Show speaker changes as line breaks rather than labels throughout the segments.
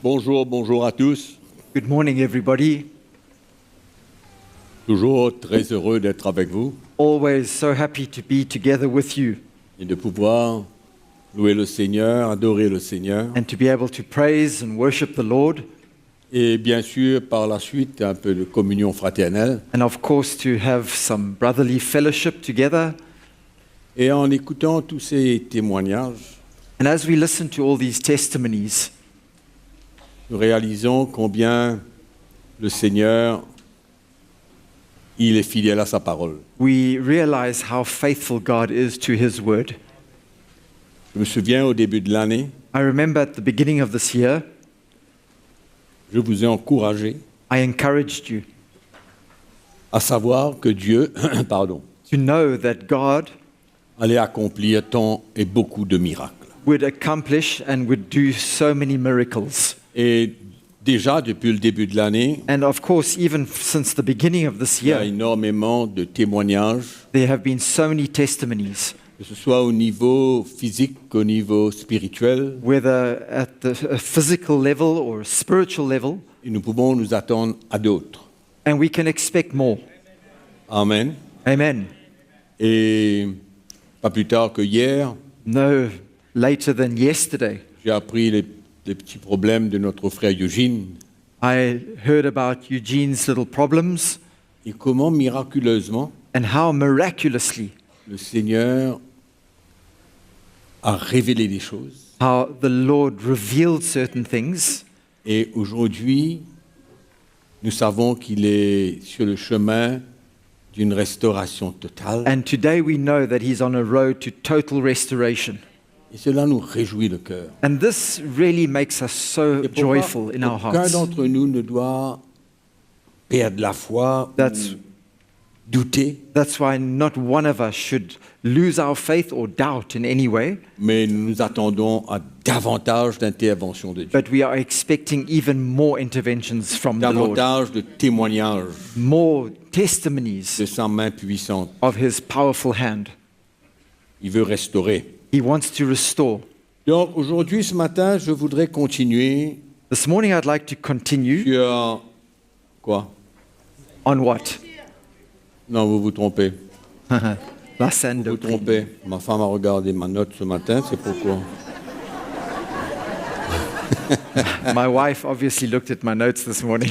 Bonjour, bonjour à tous.
Good morning, everybody.
Toujours très heureux d'être avec vous
Always so happy to be together with you
et de pouvoir louer le Seigneur, adorer le Seigneur.
and to be able to praise and worship the Lord,
Et bien sûr, par la suite, un peu de communion fraternelle.
and of course to have some brotherly fellowship together.
Et en écoutant tous ces témoignages,
And as we listen to all these testimonies,
nous réalisons combien le Seigneur, il est fidèle à sa parole.
we realize how faithful God is to His word.
Je me souviens au début de l'année,
I remember at the beginning of this year,
je vous ai encouragé
I encouraged you
à savoir que Dieu,
to know that God
allait accomplir tant et beaucoup de miracles.
would accomplish and would do so many miracles.
Et déjà, depuis le début de l'année,
And of course, even since the beginning of this
il y a
year,
énormément de témoignages,
there have been so many testimonies,
que ce soit au niveau physique, au niveau spirituel,
whether at a physical level or a spiritual level,
et nous pouvons nous attendre à d'autres.
and we can expect more.
Amen.
Amen.
Et pas plus tard que hier,
No later than yesterday,
j'ai appris les petits problèmes de notre frère Eugene
I heard about Eugene's little problems
et comment miraculeusement
and how miraculously,
le Seigneur a révélé des choses.
how the Lord revealed certain things.
Et aujourd'hui, nous savons qu'il est sur le chemin d'une restauration totale.
And today we know that he's on a road to total restoration.
Et cela nous réjouit le cœur.
And this really makes us so
Et pourquoi
joyful in our
aucun
hearts.
d'entre nous ne doit perdre la foi
That's,
ou douter,
that's why not one of us should lose our faith or doubt in any way,
mais nous nous attendons à davantage d'interventions de Dieu,
but we are expecting even more interventions from the Lord,
davantage de témoignages
more testimonies
de sa main puissante.
of his powerful hand.
Il veut restaurer.
He wants to restore.
Donc aujourd'hui, ce matin, je voudrais continuer
This morning I'd like to continue
sur quoi?
on what?
Non, vous vous trompez. Vous
Lasando.
vous trompez. Ma femme a regardé ma note ce matin, c'est pourquoi.
My wife obviously looked at my notes this morning.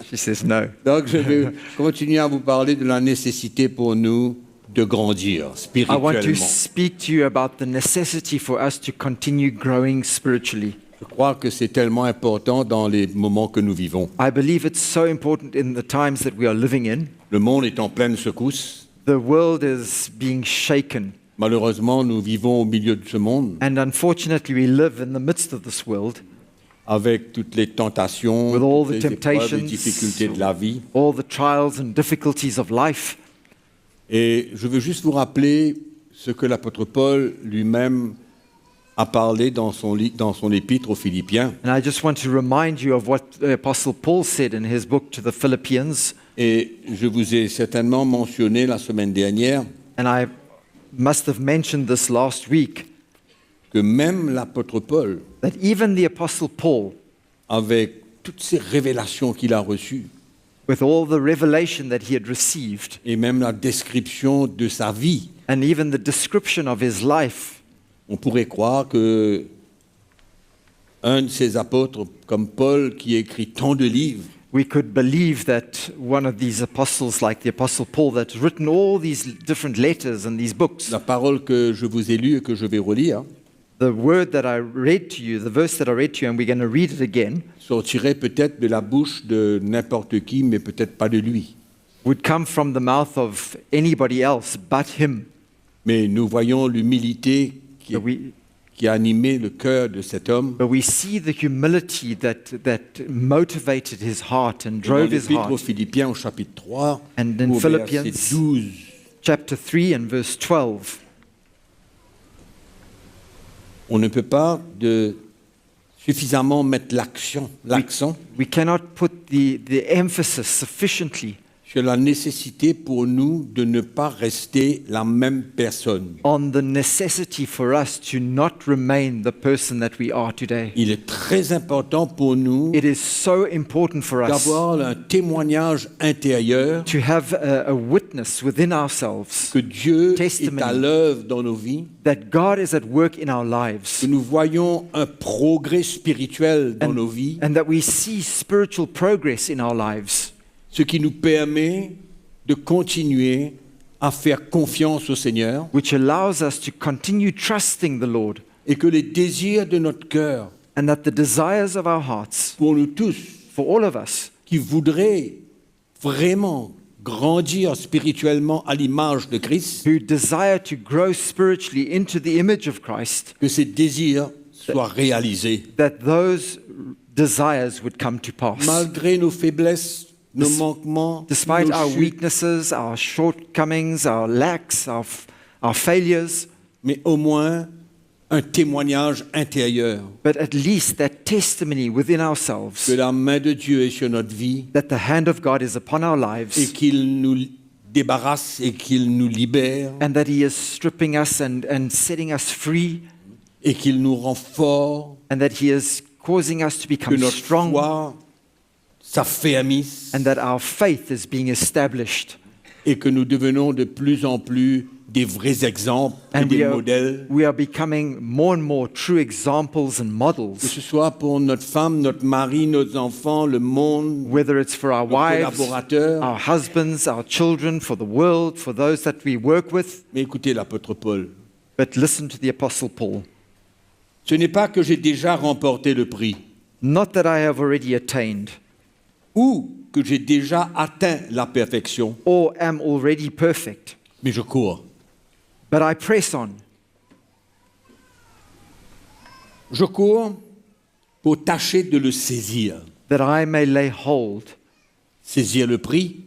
She says no.
Donc je vais continuer à vous parler de la nécessité pour nous de grandir
I want to
spirituellement.
speak to you about the necessity for us to continue growing spiritually.
Je crois que c'est tellement important dans les moments que nous vivons.
I believe it's so important in the times that we are living in.
Le monde est en pleine secousse.
The world is being shaken,
Malheureusement, nous vivons au milieu de ce monde
and unfortunately we live in the midst of this world
avec toutes les tentations,
with all
toutes
the
les épreuves et
temptations,
difficultés de la vie.
all the trials and difficulties of life.
Et je veux juste vous rappeler ce que l'apôtre Paul lui-même a parlé dans son épître aux Philippiens.
And I just want to remind you of what the Apostle Paul said in his book to the Philippians,
Et je vous ai certainement mentionné la semaine dernière
and I must have mentioned this last week,
que même l'apôtre Paul,
that even the Apostle Paul,
avec toutes ces révélations qu'il a reçues,
with all the revelation that he had received,
et même la description de sa vie,
and even the description of his life,
on pourrait croire que un de ces apôtres, comme Paul, qui écrit tant de livres,
we could believe that one of these apostles, like the Apostle Paul, that's written all these different letters and these books,
la parole que je vous ai lue et que je vais relire,
the word that I read to you, the verse that I read to you, and we're going to read it again,
sortirait peut-être de la bouche de n'importe qui, mais peut-être pas de lui.
would come from the mouth of anybody else but him.
Mais nous voyons l'humilité
But
qui a animé le cœur de cet homme.
we see the humility that motivated his heart and
Et dans
drove his
l'Épître aux
heart.
Philippiens au chapitre 3,
And in
au verset
Philippians
12,
chapter 3 and verse 12,
on ne peut pas suffisamment mettre l'accent
we cannot put the emphasis sufficiently
sur la nécessité pour nous de ne pas rester la même personne.
on the necessity for us to not remain the person that we are today.
Il est très important pour nous
It is so important for us
d'avoir un témoignage intérieur
to have a witness within ourselves
que Dieu
Testimony.
est à l'œuvre dans nos vies,
that God is at work in our
que
lives
nous voyons un progrès spirituel dans nos vies,
and that we see spiritual progress in our lives,
ce qui nous permet de continuer à faire confiance au Seigneur
which allows us to continue trusting the Lord,
et que les désirs de notre cœur,
and that the desires of our hearts,
pour nous tous,
for all of us
qui voudraient vraiment grandir spirituellement à l'image de Christ,
who desire to grow spiritually into the image of Christ,
que ces désirs soient réalisés.
that those desires would come to pass.
Malgré nos faiblesses, nos manquements,
Despite
nos
our
chutes,
weaknesses, our shortcomings, our lacks, our failures,
mais au moins un témoignage intérieur
but at least that testimony within
que
ourselves
la main de Dieu est sur notre vie
that the hand of God is upon our
et
lives
qu'il nous débarrasse et qu'il nous libère
and that He is stripping us and setting us free
et qu'il nous rend forts,
and that He is causing us to
que
become
notre
strong
foi s'affermisse
and that our faith is being established.
et que nous devenons de plus en plus des vrais exemples et
And
des modèles,
we are becoming more and more true examples and
que
models,
ce soit pour notre femme, notre mari, nos enfants, le monde,
whether it's for our
nos
wives,
collaborateurs.
our husbands, our children, for the world, for those that we work with.
Mais écoutez l'apôtre Paul,
But listen to the Apostle Paul.
ce n'est pas que j'ai déjà remporté le prix
Not that I have already attained
ou que j'ai déjà atteint la perfection,
or am already perfect,
mais je cours.
but I press on.
Je cours pour tâcher de le saisir.
That I may lay hold
Saisir le prix,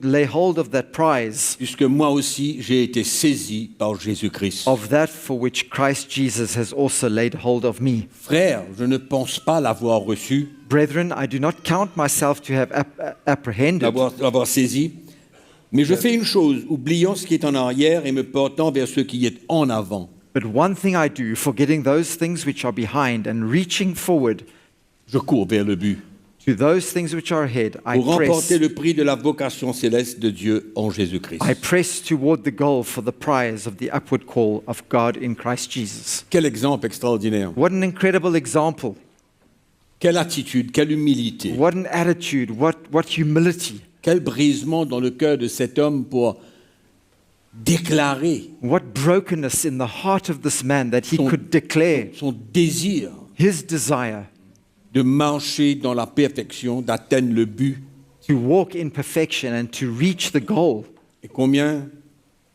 lay hold of that prize,
puisque moi aussi j'ai été saisi par Jésus-Christ.
of that for which Christ Jesus has also laid hold of me.
Frère, je ne pense pas l'avoir reçu,
Brethren, I do not count myself to have apprehended,
l'avoir saisi, mais je fais une chose, oubliant ce qui est en arrière et me portant vers ce qui est en avant.
but one thing I do, forgetting those things which are behind and reaching forward
Je cours vers le but,
to those things which are ahead, I
pour remporter
press.
le prix de la vocation céleste de Dieu en Jésus-Christ.
I press toward the goal for the prize of the upward call of God in Christ Jesus.
Quel exemple extraordinaire.
What an incredible example.
Quelle attitude, quelle humilité.
What an attitude. What humility.
Quel brisement dans le cœur de cet homme pour déclarer
What brokenness in the heart of this man that he
Son-
could declare
son désir
his desire
de marcher dans la perfection, d'atteindre le but.
to walk in perfection and to reach the goal.
Et combien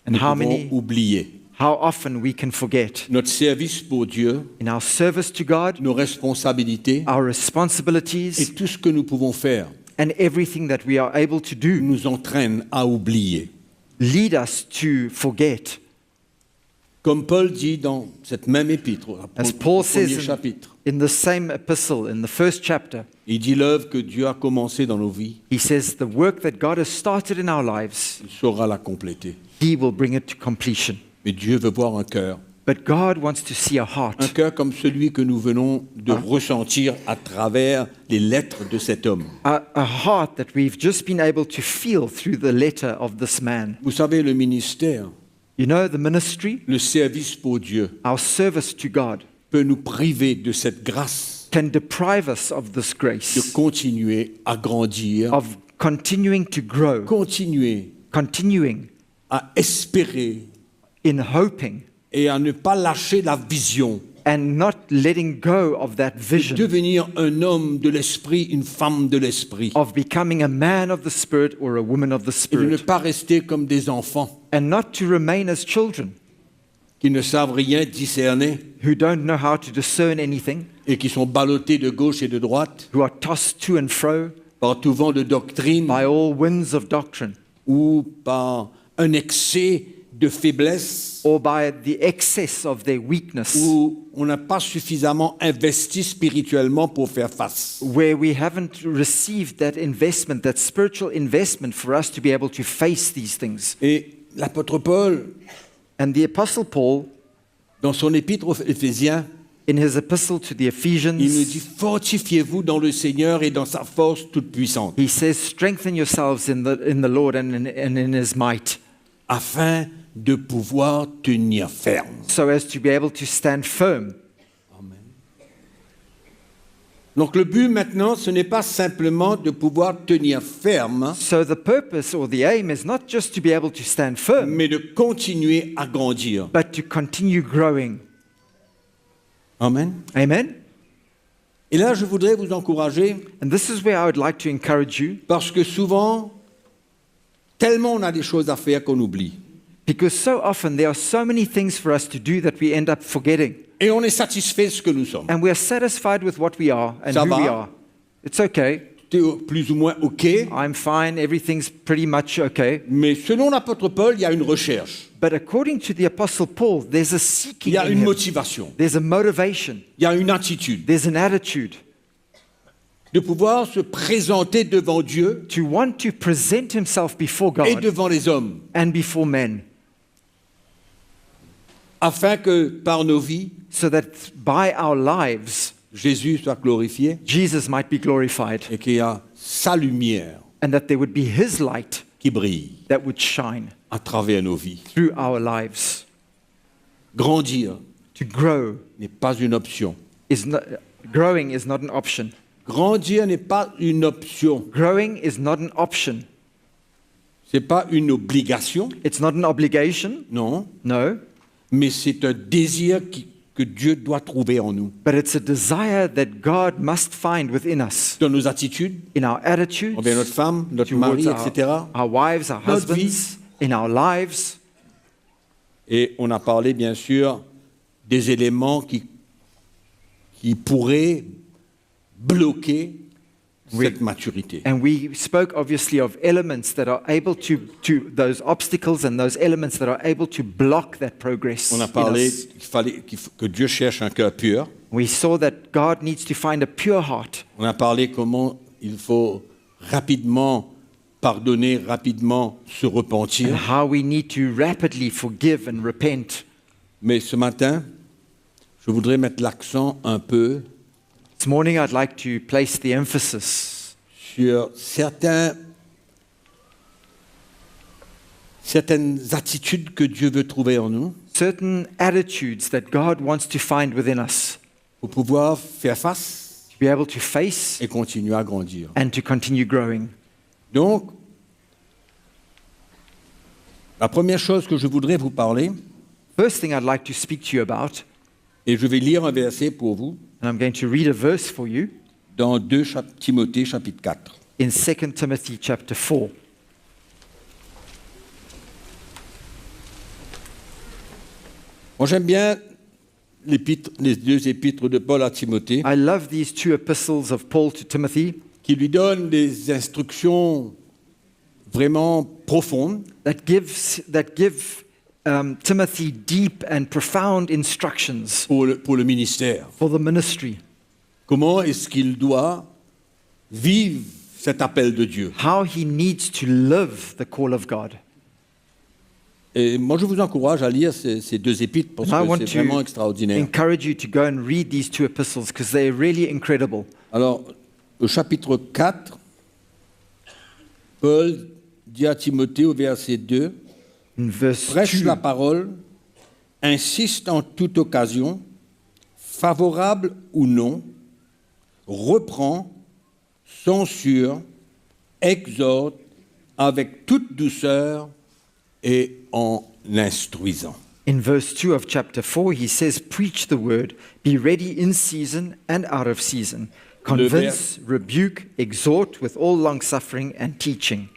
And
nous
how
pouvons
many,
oublier
how often we can forget
notre service pour Dieu,
in our service to God,
nos responsabilités
our
et
responsibilities,
tout ce que nous pouvons faire
and everything that we are able to do
nous entraîne à oublier.
lead us to forget.
Comme Paul dit dans cette même épître,
As
au
Paul
premier
says
chapitre,
in the same epistle, in the first chapter,
il dit l'œuvre que Dieu a commencée dans nos vies,
he says, the work that God has started in our lives,
il saura la compléter.
he will bring it to completion.
Mais Dieu veut voir un cœur.
But God wants to see a
Un
heart,
cœur comme celui que nous venons de ressentir à travers les lettres de cet homme.
a heart that we've just been able to feel through the letter of this man.
Vous savez, le ministère,
You know, the ministry,
le service pour Dieu,
our service to God,
peut nous priver de cette grâce
can deprive us of this
de
grace,
continuer à grandir,
of continuing to grow,
continuer
continuing
à espérer
in hoping
et à ne pas lâcher la vision,
and not letting go of that vision
devenir un homme de l'esprit, une femme de l'esprit,
of becoming a man of the Spirit or a woman of the
et de ne
Spirit,
pas rester comme des enfants
and not to remain as children
qui ne savent rien discerner
who don't know how to discern anything,
et qui sont ballottés de gauche et de droite
who are tossed to and fro
par tout vent de doctrine
by all winds of doctrine,
ou par un excès de faiblesse
or by the excess of their weakness,
où on n'a pas suffisamment investi spirituellement pour faire face.
where we haven't received that investment, that spiritual investment for us to be able to face these things.
Et l'apôtre Paul,
And the Apostle Paul,
dans son épître aux Éphésiens,
in his epistle to the Ephesians,
il nous dit « Fortifiez-vous dans le Seigneur et dans sa force toute puissante,
he says, strengthen yourselves in the Lord and in his might,
afin de pouvoir tenir ferme.
so as to be able to stand firm. »
Donc le but maintenant, ce n'est pas simplement de pouvoir tenir ferme,
So the purpose or the aim is not just to be able to stand firm,
mais de continuer à grandir.
but to continue growing.
Amen.
Amen?
Et là, je voudrais vous encourager,
And this is where I would like to encourage you,
parce que souvent, tellement on a des choses à faire qu'on oublie.
because so often there are so many things for us to do that we end up forgetting.
Et on est satisfait de ce que nous sommes.
And we are satisfied with what we are and
Ça
who we
va?
are. It's okay.
Tu es plus ou moins OK,
I'm fine. Everything's pretty much okay.
mais selon l'apôtre Paul, il y a une recherche,
But according to the Apostle Paul, there's a
il
seeking
y a
in
une
him.
motivation,
There's a motivation.
il y a une attitude
There's an attitude
de pouvoir se présenter devant Dieu
to want to present himself before
et
God
devant les hommes,
and before men,
afin que par nos vies,
so that by our lives,
Jésus soit glorifié
Jesus might be glorified
et qu'il y a sa lumière
and that there would be his light
qui brille
that would shine
à travers nos vies.
through our lives.
Grandir
To grow
n'est pas une option.
growing is not an option.
Grandir n'est pas une option.
Growing is not an option.
C'est pas une obligation,
It's not an obligation,
non,
no,
mais c'est un désir que Dieu doit trouver en nous.
but it's a desire that God must find within us,
Dans nos attitudes,
in our attitudes,
envers notre femme, notre
towards
mari, etc.
our wives, our
Notre vie.
husbands, in our lives.
Et on a parlé, bien sûr, des éléments qui pourraient bloquer cette maturité.
And we spoke obviously of elements that are able to those obstacles and those elements that are able to block that progress.
On a
in
parlé
us.
que Dieu cherche un cœur pur.
We saw that God needs to find a pure heart.
On a parlé comment il faut rapidement pardonner, rapidement se
And
repentir.
how we need to rapidly forgive and repent.
Mais ce matin, je voudrais mettre l'accent un peu
This morning I'd like to place the emphasis
sur certaines attitudes que Dieu veut trouver en nous
certain attitudes that God wants to find within us
pour pouvoir faire face
to be able to face
et continuer à grandir.
and to continue growing.
Donc, la première chose que je voudrais vous parler,
First thing I'd like to speak to you about,
et je vais lire un verset pour vous,
and I'm going to read a verse for you
dans 2 Timothée chapitre 4.
in 2 Timothy chapter 4.
Moi, j'aime bien les deux épîtres de Paul à Timothée,
I love these two epistles of Paul to Timothy
qui lui donnent des instructions vraiment profondes
that give Timothy deep and profound instructions
pour le ministère.
for the ministry.
Comment est-ce qu'il doit vivre cet appel de Dieu?
How he needs to live the call of God.
Et moi, je vous encourage à lire ces deux épîtres parce
And I
que
want
c'est vraiment
to
extraordinaire.
encourage you to go and read these two epistles because they're really incredible.
Alors, au chapitre 4, Paul dit à Timothée au verset 2,
In verse
prêche
2,
la parole, insiste en toute occasion, favorable ou non, reprend, censure, exhorte avec toute douceur et en instruisant.
in verse 2 of chapter 4, he says, preach the word, be ready in season and out of season. Convince, rebuke, exhort with all long-suffering and teaching.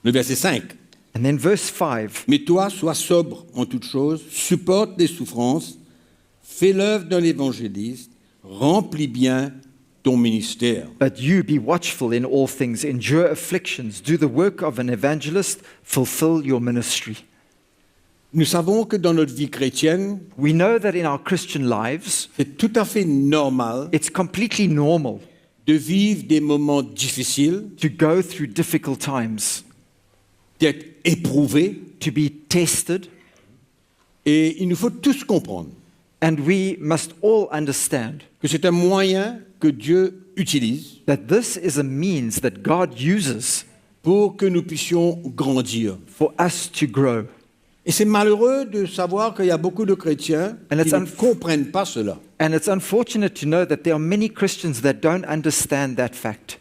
Le verset 5.
And then verse 5,
Mais toi, sois sobre en toutes choses, supporte les souffrances, fais l'œuvre d'un évangéliste, remplis bien ton ministère.
but you be watchful in all things, endure afflictions, do the work of an evangelist, fulfill your ministry.
Nous savons que dans notre vie chrétienne,
We know that in our Christian lives,
c'est tout à fait normal
it's completely normal
de vivre des moments difficiles,
to go through difficult times,
d'être éprouvé,
to be tested,
et il nous faut tous comprendre
and we must all understand
que c'est un moyen que Dieu utilise
that this is a means that God uses
pour que nous puissions grandir.
for us to grow.
Et c'est malheureux de savoir qu'il y a beaucoup de chrétiens
And
qui
it's
ne comprennent pas cela.
And it's unfortunate to know that there are many Christians that don't understand that fact.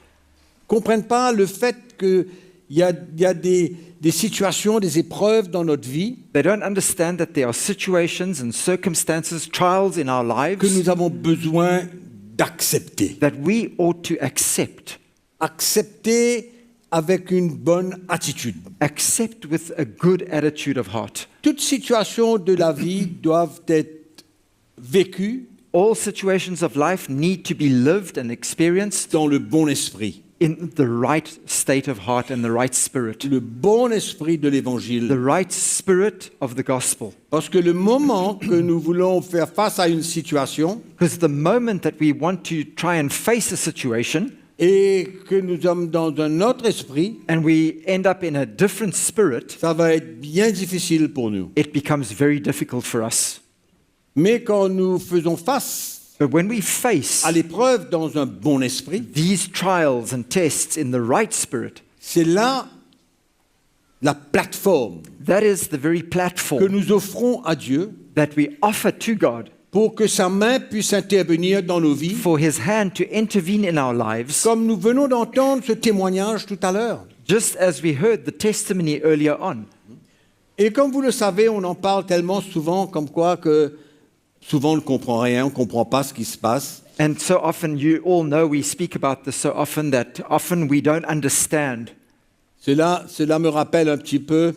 Ne comprennent pas le fait qu'il y a des situations, des épreuves dans notre vie
They don't understand that there are situations and circumstances, trials in our
que
lives
nous avons besoin d'accepter.
that we ought to accept.
Accepter avec une bonne attitude.
Accept with a good attitude of heart.
Toutes situations de la vie doivent être vécues
All situations of life need to be lived and experienced
dans le bon esprit.
in the right state of heart and the right spirit.
Le bon esprit de
The
l'évangile.
right spirit of the gospel.
Parce que le moment que nous voulons faire face à une situation
Because the moment that we want to try and face a situation
et que nous sommes dans un autre esprit,
and we end up in a different spirit,
ça va être bien difficile pour nous.
it becomes very difficult for us.
Mais quand nous faisons face
But when we face
à l'épreuve dans un bon esprit,
these trials and tests in the right spirit,
c'est là la plateforme
that is the very
que
platform
nous offrons à Dieu
that we offer to God
pour que sa main puisse intervenir dans nos vies,
for His hand to intervene in our lives,
comme nous venons d'entendre ce témoignage tout à l'heure.
just as we heard the testimony earlier on.
Et comme vous le savez, on en parle tellement souvent, comme quoi que souvent on ne comprend rien, on ne comprend pas ce qui se passe.
And so often, you all know we speak about this so often that often we don't understand.
Cela me rappelle un petit peu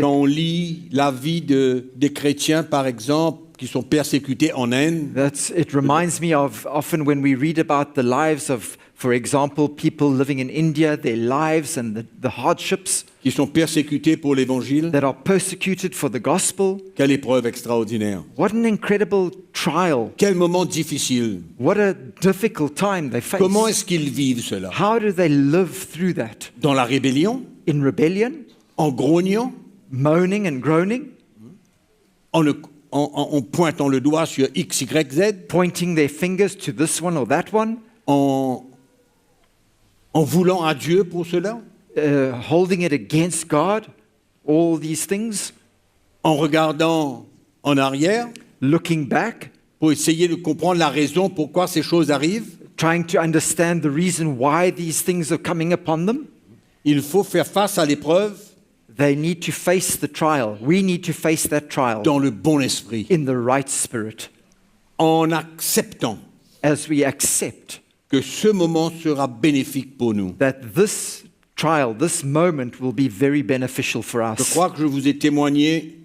quand on lit la vie des chrétiens, par exemple, qui sont persécutés en Inde.
It reminds me of often when we read about the lives of, for example, people living in India, their lives and the hardships
Qui sont persécutés pour l'évangile.
that are persecuted for the gospel.
Quelle épreuve extraordinaire.
What an incredible trial.
Quel moment difficile.
What a difficult time they face.
Comment est-ce qu'ils vivent cela?
How do they live through that?
Dans la rébellion,
In rebellion,
en grognant,
moaning and groaning,
en pointant le doigt sur X, Y, Z,
pointing their fingers to this one or that one,
en voulant à Dieu pour cela,
holding it against God, all these things,
en regardant en arrière
looking back,
pour essayer de comprendre la raison pourquoi ces choses arrivent.
trying to understand the reason why these things are coming upon them.
Il faut faire face à l'épreuve
They need to face the trial. We need to face that trial
dans le bon esprit,
in the right spirit,
en acceptant
as we accept
que ce moment sera bénéfique pour nous.
that this trial, this moment will be very beneficial for
Je
us.
crois que je vous ai témoigné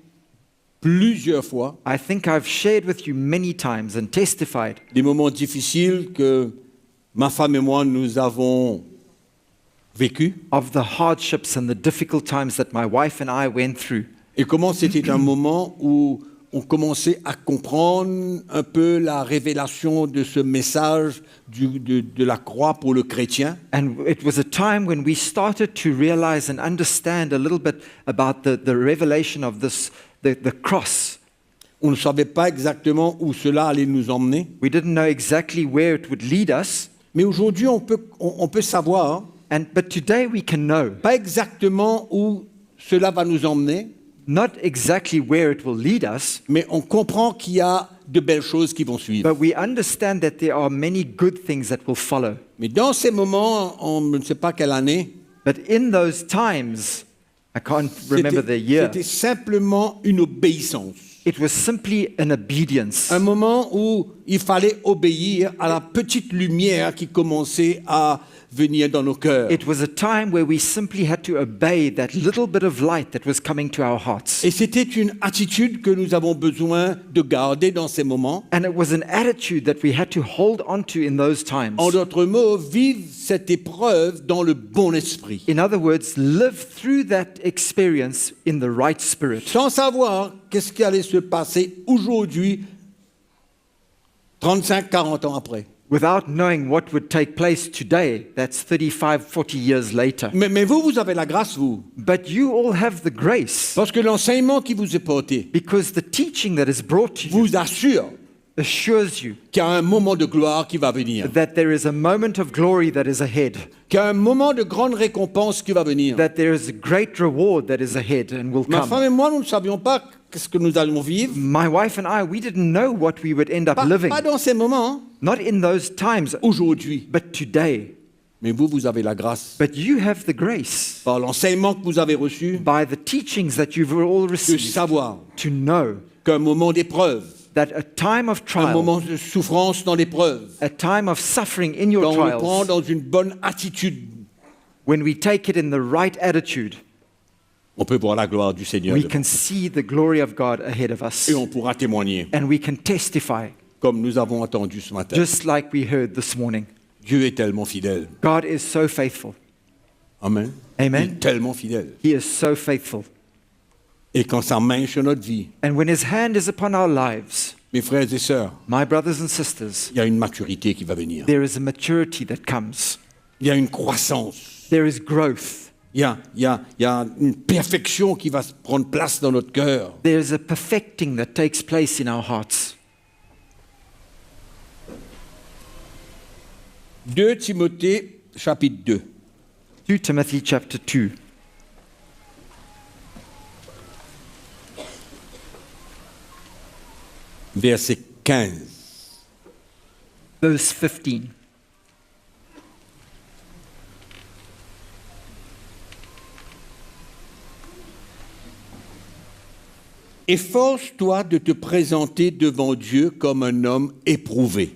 plusieurs fois
I think I've shared with you many times and testified
des moments difficiles que ma femme et moi nous avons vécus
of the hardships and the difficult times that my wife and I went through.
et comment c'était un moment où on commençait à comprendre un peu la révélation de ce message de la croix pour le chrétien.
And it was a time when we started to realize and understand a little bit about the revelation of this, the cross.
On ne savait pas exactement où cela allait nous emmener.
We didn't know exactly where it would lead us.
Mais aujourd'hui, on peut savoir,
But today we can know,
pas exactement où cela va nous emmener,
not exactly where it will lead us,
mais on comprend qu'il y a de belles choses qui vont suivre.
but we understand that there are many good things that will follow.
Mais dans ces moments, on ne sait pas quelle année,
But in those times, I can't remember the year,
c'était simplement une obéissance.
it was simply an obedience.
Un moment où il fallait obéir à la petite lumière qui commençait à venir dans nos cœurs.
It was a time where we simply had to obey that little bit of light that was coming to our hearts.
Et c'était une attitude que nous avons besoin de garder dans ces moments.
And it was an attitude that we had to hold on to in those times.
En d'autres mots, vivre cette épreuve dans le bon esprit.
In other words, live through that experience in the right spirit.
Sans savoir qu'est-ce qui allait se passer aujourd'hui, 35, 40 ans après.
Without knowing what would take place today, that's 35, 40 years later.
Mais vous avez la grâce, vous.
But you all have the grace
Parce que l'enseignement qui vous est porté
because the teaching that is brought to you
vous assure
assures you
qu'il y a un moment de gloire qui va venir.
that there is a moment of glory that is ahead,
Qu'il y a un moment de grande récompense qui va venir.
that there is a great reward that is ahead and will
Ma femme
come.
et moi, nous ne savions pas qu'est-ce que nous allions vivre.
My wife and I, we didn't know what we would end up living.
Pas dans ces moments, hein,
Not in those times,
aujourd'hui.
but today.
Mais vous avez la grâce.
But you have the grace
Par l'enseignement que vous avez reçu,
by the teachings that you've all
de
received
savoir
to know
qu'un moment d'épreuve,
that a time of
un
trial,
moment de souffrance dans l'épreuve,
a time of suffering in your
quand on le prend
trials,
dans une bonne attitude,
when we take it in the right attitude,
on peut voir la gloire du Seigneur
we
devant.
can see the glory of God ahead of us.
Et on pourra témoigner,
And we can testify,
comme nous avons entendu ce matin.
just like we heard this morning.
Dieu est tellement fidèle.
God is so faithful.
Amen.
Amen.
Il est tellement fidèle.
He is so faithful.
Et quand sa main est sur notre vie,
And when His hand is upon our lives,
mes frères et sœurs,
my brothers and sisters,
il y a une maturité qui va venir.
there is a maturity that comes.
Il y a une croissance.
There is growth.
Il y a une perfection qui va prendre place dans notre cœur.
There is a perfecting that takes place in our hearts.
2 Timothée, chapitre 2.
2 Timothy chapter 2.
Verset 15.
Verse 15.
Efforce-toi de te présenter devant Dieu comme un homme éprouvé,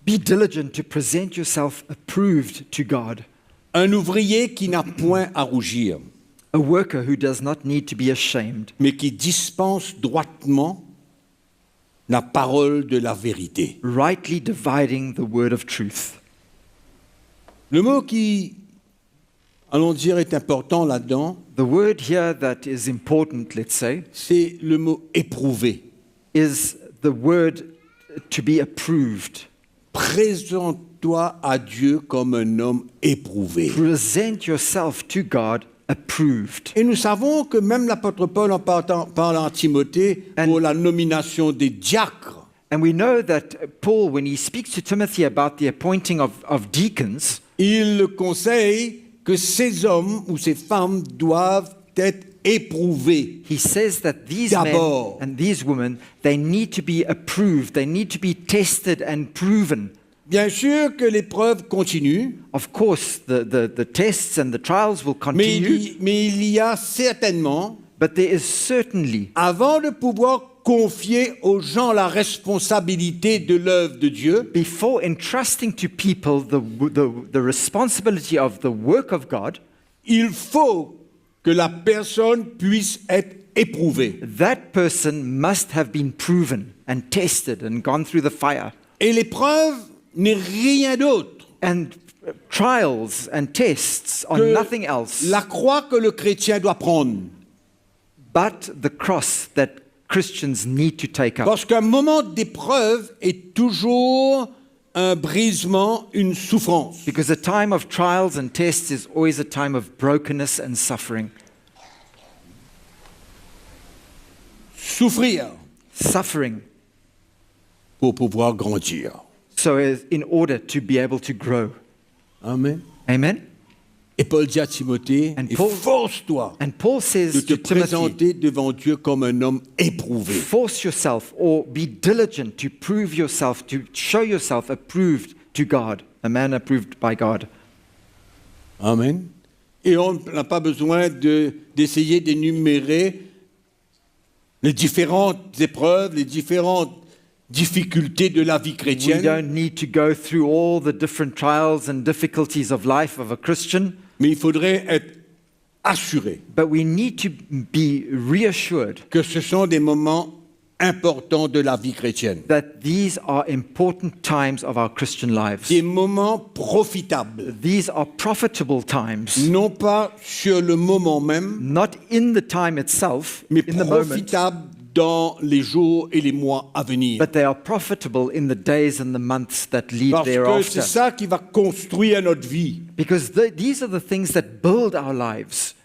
Be diligent to present yourself approved to God,
un ouvrier qui n'a point à rougir,
a worker who does not need to be ashamed,
mais qui dispense droitement la parole de la vérité.
rightly dividing the word of truth.
Le mot qui, allons dire, est important là-dedans,
The word here that is important, let's say,
c'est le mot éprouvé.
is the word to be approved.
Présente-toi à Dieu comme un homme éprouvé.
Present yourself to God approved.
Et nous savons que même l'apôtre Paul, en parlant à Timothée pour la nomination des diacres,
And we know that Paul, when he speaks to Timothy about the appointing of deacons,
il le conseille que ces hommes ou ces femmes doivent être éprouvés.
he says that these
D'abord.
men and these women, they need to be approved, they need to be tested and proven.
Bien sûr que l'épreuve continue,
Of course, the tests and the trials will continue,
mais il y a certainement,
but there is certainly,
avant de pouvoir confier aux gens la responsabilité de l'œuvre de Dieu,
before entrusting to people the responsibility of the work of God,
il faut que la personne puisse être éprouvée.
that person must have been proven and tested and gone through the fire.
Et l'épreuve n'est rien d'autre
And trials and tests are
que
nothing else
la croix que le chrétien doit prendre.
but the cross that Christians need to take up.
Parce qu'un moment d'épreuve est toujours un brisement, une souffrance.
Because a time of trials and tests is always a time of brokenness and suffering.
Souffrir
Suffering,
pour pouvoir grandir.
so as in order to be able to grow.
Amen.
Amen?
Et Paul dit à Timothée,
And Paul-
efforce-toi
And Paul
de
says
te
to Timothy,
présenter devant Dieu comme un homme éprouvé.
force yourself or be diligent to prove yourself, to show yourself approved to God, a man approved by God.
Amen. Et on n'a pas besoin d'essayer d'énumérer les différentes épreuves, les différentes difficultés de la vie
We
chrétienne,
don't need to go through all the different trials and difficulties of life of a Christian,
mais il faudrait être assuré
but we need to be reassured
que ce sont des moments importants de la vie chrétienne.
that these are important times of our Christian lives.
Des moments profitables,
These are profitable times,
non pas sur le moment même,
not in the time itself,
mais
in the moment,
profitables dans les jours et les mois à venir.
but they are profitable in the days and the months that lead
Parce que
thereafter.
c'est ça qui va construire notre vie.
Because these are the things that build our lives.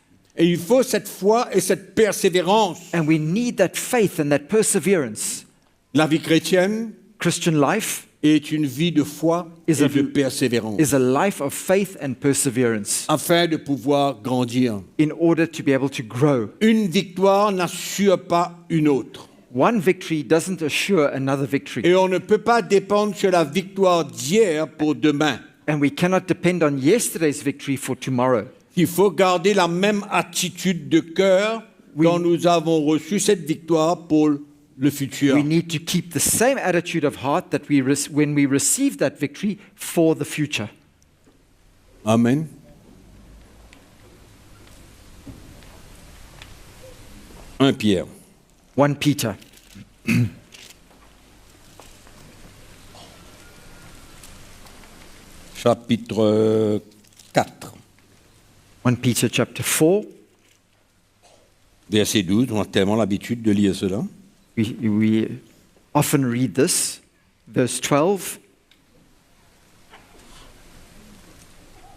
Et il faut cette foi et cette persévérance.
And we need that faith and that perseverance.
La vie chrétienne
Christian life
est une vie de foi et
Is a-
de persévérance
is a life of faith and perseverance
afin de pouvoir grandir.
in order to be able to grow.
Une victoire n'assure pas une autre.
One victory doesn't assure another victory.
Et on ne peut pas dépendre sur la victoire d'hier pour demain.
And we cannot depend on yesterday's victory for tomorrow.
Il faut garder la même attitude de cœur quand nous avons reçu cette victoire pour le futur.
We need to keep the same attitude of heart that when we receive that victory for the future.
Amen. Un Pierre.
1 Peter
Chapitre 4,
1 Peter chapter 4.
verset 12. On a tellement l'habitude de lire cela.
We often read this. Verse 12.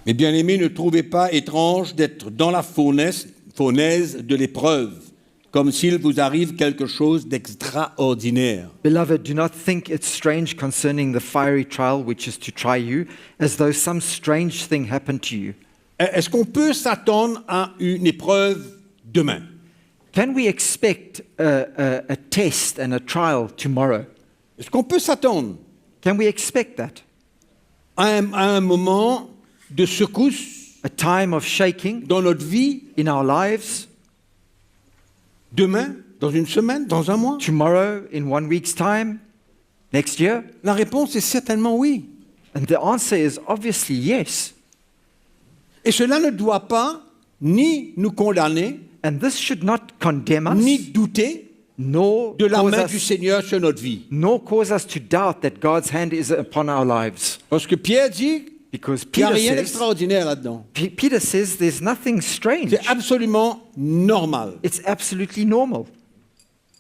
Mes bien-aimés, ne trouvez pas étrange d'être dans la fournaise de l'épreuve, comme s'il vous arrive quelque chose d'extraordinaire.
Beloved, do not think it strange concerning the fiery trial which is to try you, as though some strange thing happened to you.
Est-ce qu'on peut s'attendre à une épreuve demain?
Can we expect a test and a trial tomorrow?
Est-ce qu'on peut s'attendre
Can we expect that?
à un moment de secousse
A time of shaking
dans notre vie,
in our lives,
demain, dans une semaine, dans un mois?
tomorrow, in 1 week's time, next year?
La réponse est certainement oui.
And the answer is obviously yes.
Et cela ne doit pas ni nous condamner,
And this should not condemn us,
ni douter
nor
de la
cause
main
us
du Seigneur sur notre vie.
nor cause us to doubt that God's hand is upon our lives.
Parce que Pierre dit
Because
qu'il n'y a
Peter
rien
says,
d'extraordinaire là-dedans.
Peter says there's nothing strange.
C'est absolument normal.
It's absolutely normal.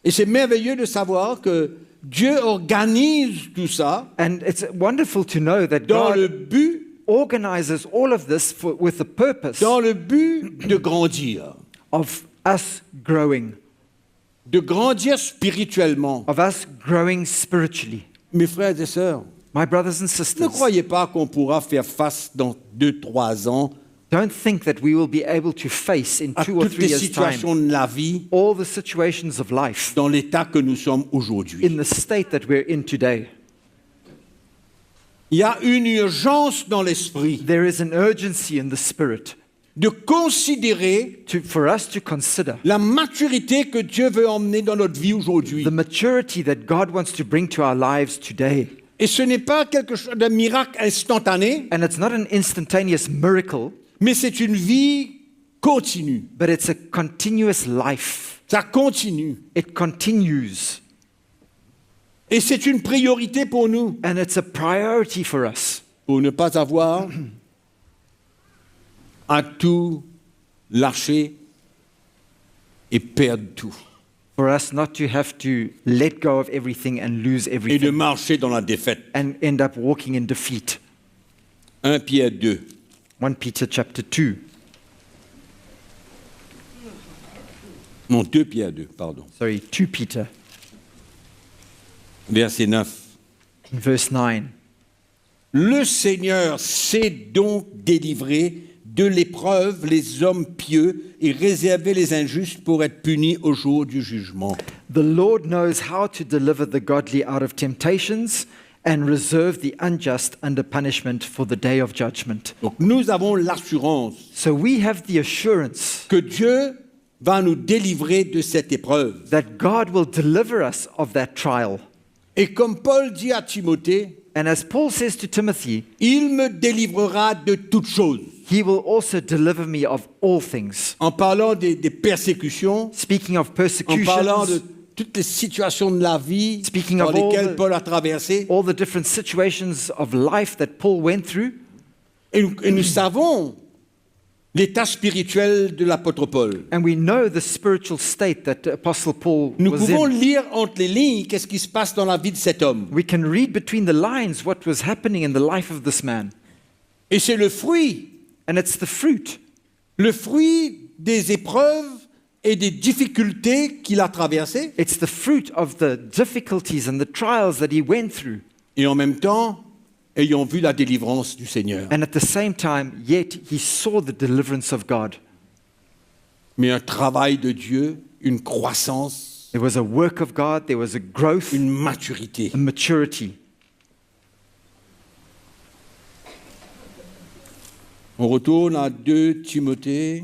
Et c'est merveilleux de savoir que Dieu organise tout ça
And it's wonderful to know that
dans le
God
but,
organizes all of this with the purpose
dans le but de grandir.
of us growing,
Spirituellement.
of us growing spiritually.
Mes frères et sœurs,
My brothers and
ne
sisters,
croyez pas qu'on pourra faire face dans 2-3 ans
don't think that we will be able to face in
à
2 or
toutes
3
les
years' time
situations de la vie
all the situations of life
dans l'état que nous sommes aujourd'hui.
in the state that we're in today.
Il y a une urgence dans l'esprit
There is an urgency in the spirit
de considérer
for us to consider
la maturité que Dieu veut emmener dans notre vie aujourd'hui.
the maturity that God wants to bring to our lives today.
Et ce n'est pas quelque chose de miracle instantané,
And it's not an instantaneous miracle,
mais c'est une vie continue.
but it's a continuous life.
Ça continue.
It continues.
Et c'est une priorité pour nous,
And it's a priority for us
pour ne pas avoir à tout lâcher et perdre tout.
for us not to have to let go of everything and lose
Et de
everything
marcher dans la défaite.
and end up walking in defeat.
1 Pierre 2.
1 Peter chapter 2.
Non, 2 Pierre 2, pardon.
Sorry, 2 Peter,
Verset 9.
verse 9.
Le Seigneur sait donc délivrer de l'épreuve les hommes pieux et réserver les injustes pour être punis au jour du jugement.
The Lord knows how to deliver the godly out of temptations and reserve the unjust under punishment for the day of judgment.
Donc nous avons l'assurance
So we have the assurance
que Dieu va nous délivrer de cette épreuve.
that God will deliver us of that trial.
Et comme Paul dit à Timothée,
And as Paul says to Timothy,
il me délivrera de toutes choses.
he will also deliver me of all things.
En parlant des persécutions,
Speaking of
en parlant de
persecutions,
toutes les situations de la vie
Speaking
dans
of all
lesquelles
the-
Paul a traversé.
all the different situations of life that Paul went through,
Et nous savons l'état spirituel de l'apôtre Paul.
and we know the spiritual state that Apostle Paul
Nous
was
pouvons
in.
lire entre les lignes qu'est-ce qui se passe dans la vie de cet homme.
We can read between the lines what was happening in the life of this man.
Et c'est le fruit
And it's the fruit
des épreuves et des difficultés qu'il a traversées.
It's the fruit of the difficulties and the trials that he went through.
Et en même temps, ayant vu la délivrance du Seigneur.
And at the same time, yet he saw the deliverance of God.
Mais un travail de Dieu, une croissance,
There was a work of God, there was a growth,
une maturité.
a maturity.
On retourne à 2 Timothée.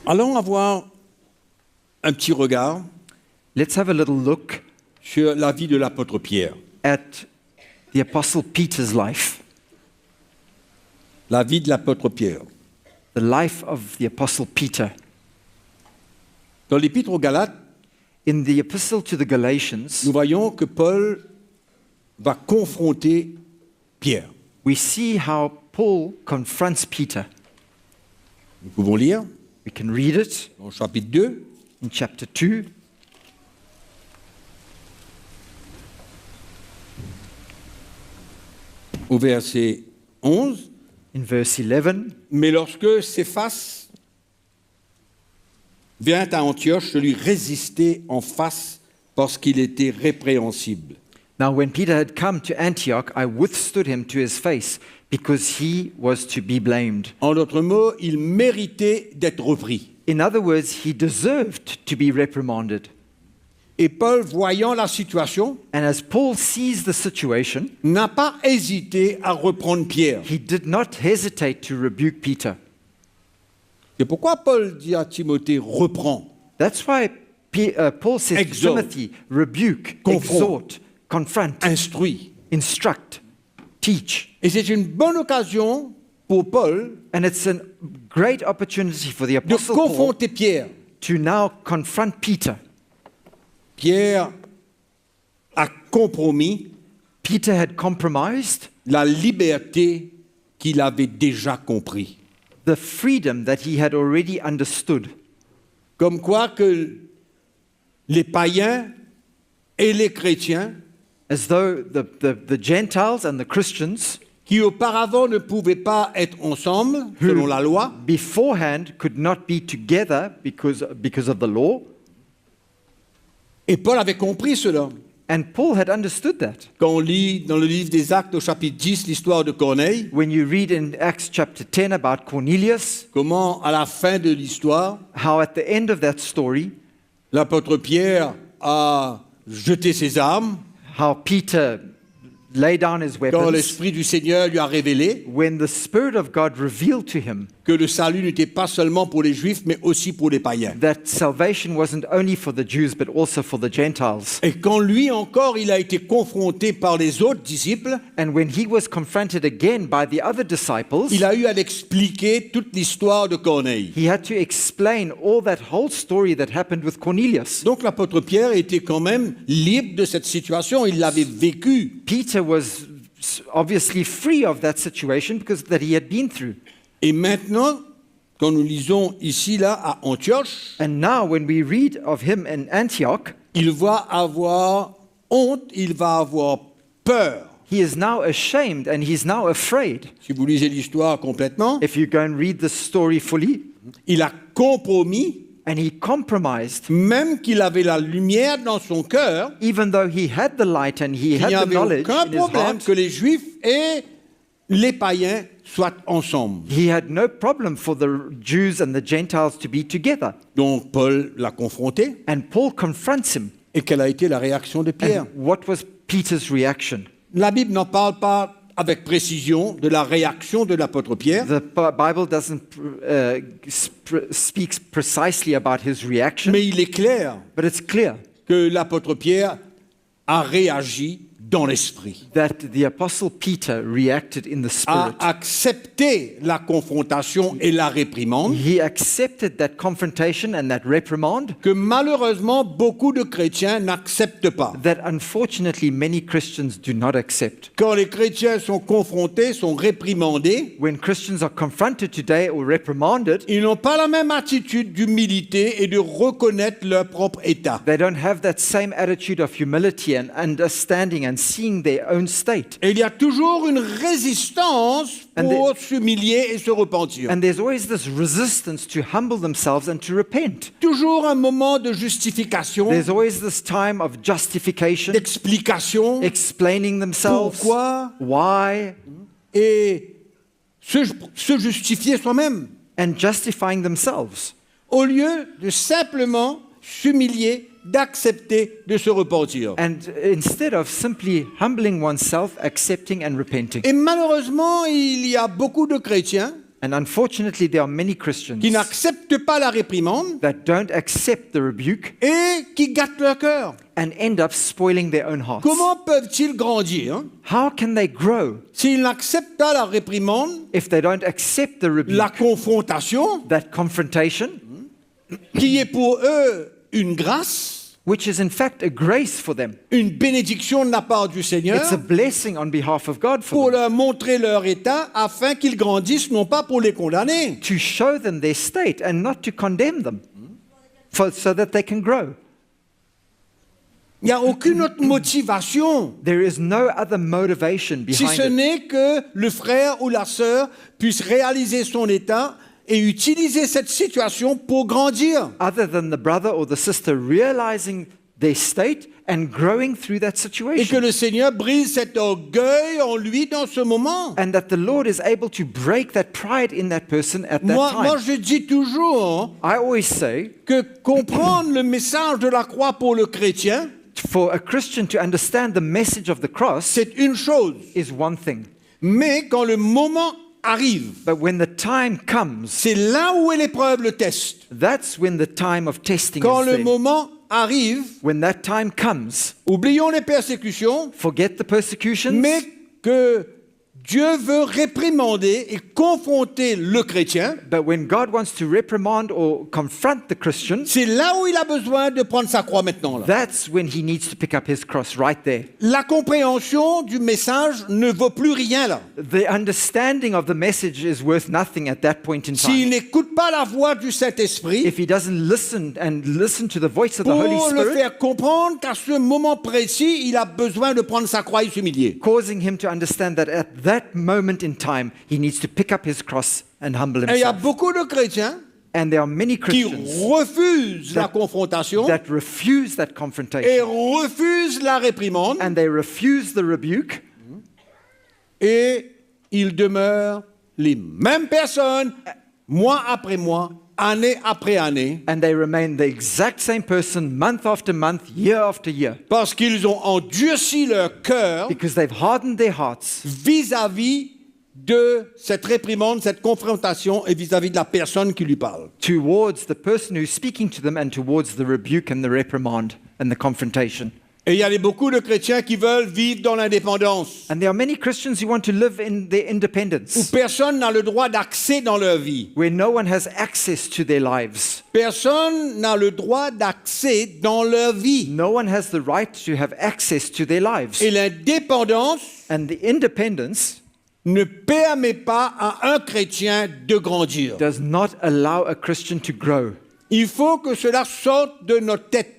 Allons avoir un petit regard
Let's have a little look
sur la vie de l'apôtre Pierre.
at the Apostle Peter's life,
La vie de l'apôtre Pierre.
the life of the Apostle Peter.
Dans l'épître aux Galates,
In the epistle to the Galatians,
nous voyons que Paul va confronter Pierre.
we see how Paul confronts Peter.
Nous pouvons lire
We can read it
au chapitre 2,
in chapter 2,
au verset 11.
in verse 11.
Mais lorsque Céphas vient à Antioche, je lui résistai en face parce qu'il était répréhensible.
Now, when Peter had come to Antioch, I withstood him to his face, because he was to be blamed.
En d'autres mots, il méritait d'être repris.
In other words, he deserved to be reprimanded.
Et Paul, voyant la situation,
And as Paul sees the situation,
n'a pas hésité à reprendre Pierre.
he did not hesitate to rebuke Peter.
C'est pourquoi Paul dit à Timothée, reprends.
That's why Paul says
Exhort.
to Timothy, rebuke,
Confront.
exhort, confront,
Instruis.
instruct, teach.
Et c'est une bonne occasion pour Paul
And it's a great opportunity for the
de
Apostle Paul
confronter Pierre.
to now confront Peter.
Pierre a compromis
Peter had compromised
la liberté qu'il avait déjà compris.
the freedom that he had already understood.
Comme quoi que les païens et les chrétiens,
As though the Gentiles and the Christians
qui auparavant ne pouvaient pas être ensemble selon la loi,
beforehand could not be together because of the law.
et Paul avait compris cela.
And Paul had understood that.
Quand on lit dans le livre des Actes au chapitre 10 l'histoire de Corneille,
When you read in Acts chapter 10 about Cornelius,
comment à la fin de l'histoire,
how at the end of that story,
l'apôtre Pierre a jeté ses armes
how Peter lay down his
quand
weapons
l'Esprit du Seigneur lui a révélé
when the Spirit of God revealed to him
que le salut n'était pas seulement pour les Juifs, mais aussi pour les païens.
that salvation wasn't only for the Jews but also for the Gentiles.
Et quand lui encore, il a été confronté par les autres disciples,
And when he was confronted again by the other disciples,
il a eu à l'expliquer toute l'histoire de Corneille.
he had to explain all that whole story that happened with Cornelius.
Donc l'apôtre Pierre était quand même libre de cette situation, il l'avait vécu.
Peter was obviously free of that situation because that he had been through.
Et maintenant, quand nous lisons ici, là, à Antioche,
And now when we read of him in Antioch,
il va avoir honte, il va avoir peur.
he is now ashamed and he's now afraid.
Si vous lisez l'histoire complètement,
If you go and read the story fully,
il a compromis,
and he compromised,
même qu'il avait la lumière dans son cœur,
even though he had the light and he
qu'il
had
n'y
the
avait
knowledge
aucun
in his
problème
heart,
que les Juifs et les païens soient ensemble.
he had no problem for the Jews and the Gentiles to be together.
Donc Paul l'a confronté
And Paul confronts him
Et quelle a été la réaction de Pierre?
And what was Peter's reaction?
La Bible n'en parle pas avec précision de la réaction de l'apôtre Pierre,
The Bible doesn't speaks precisely about his reaction,
mais il est clair
but it's clear
que l'apôtre Pierre a réagi dans l'esprit,
that the apostle Peter reacted in the
a
spirit.
accepté la confrontation et la réprimande
He accepted that confrontation and that reprimand
que malheureusement beaucoup de chrétiens n'acceptent pas.
that unfortunately many Christians do not accept.
Quand les chrétiens sont confrontés, sont réprimandés,
When Christians are confronted today or reprimanded,
ils n'ont pas la même attitude d'humilité et de reconnaître leur propre état.
they don't have that same attitude of humility and understanding and seeing their own state.
Et il y a toujours une résistance pour s'humilier et se repentir.
And there's always this resistance to humble themselves and to repent.
Toujours un moment de justification,
There's always this time of justification,
d'explication,
explaining themselves,
pourquoi,
why,
et se justifier soi-même,
and justifying themselves,
au lieu de simplement s'humilier, d'accepter, de se repentir.
and instead of simply humbling oneself, accepting and repenting.
Et malheureusement, il y a beaucoup de chrétiens
And unfortunately, there are many Christians
qui n'acceptent pas la réprimande
that don't accept the rebuke
et qui gâtent leur cœur.
and end up spoiling their own hearts.
Comment peuvent-ils grandir
How can they grow
s'ils n'acceptent pas la réprimande,
if they don't accept the rebuke,
la confrontation,
that confrontation,
qui est pour eux une grâce,
which is in fact a grace for them?
une bénédiction de la part du Seigneur,
It's a blessing on behalf of God
pour
for them,
leur montrer leur état afin qu'ils grandissent, non pas pour les condamner.
to show them their state and not to condemn them, so that they can grow.
Il n'y a aucune autre motivation,
There is no other motivation
si
behind
ce
it,
n'est que le frère ou la sœur puisse réaliser son état et utiliser cette situation pour grandir.
other than the brother or the sister realizing their state and growing through that
Et que
situation.
le Seigneur brise cet orgueil en lui dans ce moment.
And that the Lord is able to break that pride in that person at that
Moi,
time.
je dis toujours
I always say,
que comprendre le message de la croix pour le chrétien,
for a Christian to understand the message of the cross
c'est une chose.
is one thing.
Mais quand le moment arrive,
But when the time comes,
c'est là où est l'épreuve, le test.
that's when the time of testing
Quand
is
le
there.
moment arrive,
When that time comes,
oublions les persécutions,
forget the persecutions,
mais que Dieu veut réprimander et confronter le chrétien,
but when God wants to reprimand or confront the Christian,
c'est là où il a besoin de prendre sa croix maintenant. Là.
that's when he needs to pick up his cross right there.
La compréhension du message ne vaut plus rien là.
The understanding of the message is worth nothing at that point in
S'il
time.
n'écoute pas la voix du Saint-Esprit
If he doesn't listen to the voice of the Holy
pour le
Spirit,
faire comprendre qu'à ce moment précis, il a besoin de prendre sa croix et s'humilier.
causing him to understand that at that moment in time, he needs to pick up his cross and humble
Et il y a
himself.
beaucoup de chrétiens
And there are many
qui
Christians
refusent la confrontation
that refuse that
et
confrontation,
refusent la réprimande
and they refuse the rebuke,
et ils demeurent les mêmes personnes, mois après mois, année après année,
and they remain the exact same person month after month, year after year,
parce qu'ils ont endurci leur cœur
because they've hardened their hearts
vis-à-vis de cette réprimande, cette confrontation et vis-à-vis de la personne qui lui parle.
towards the person who's speaking to them and towards the rebuke and the reprimand and the confrontation.
Et il y a beaucoup de chrétiens qui veulent vivre dans l'indépendance,
And there are many Christians who want to live in their
où
independence,
personne n'a le droit d'accès dans leur vie.
where no one has access to their lives.
Personne n'a le droit d'accès dans leur vie.
No one has the right to have access to their lives.
Et l'indépendance
And the independence
ne permet pas à un chrétien de grandir.
does not allow a Christian to grow.
Il faut que cela sorte de notre tête.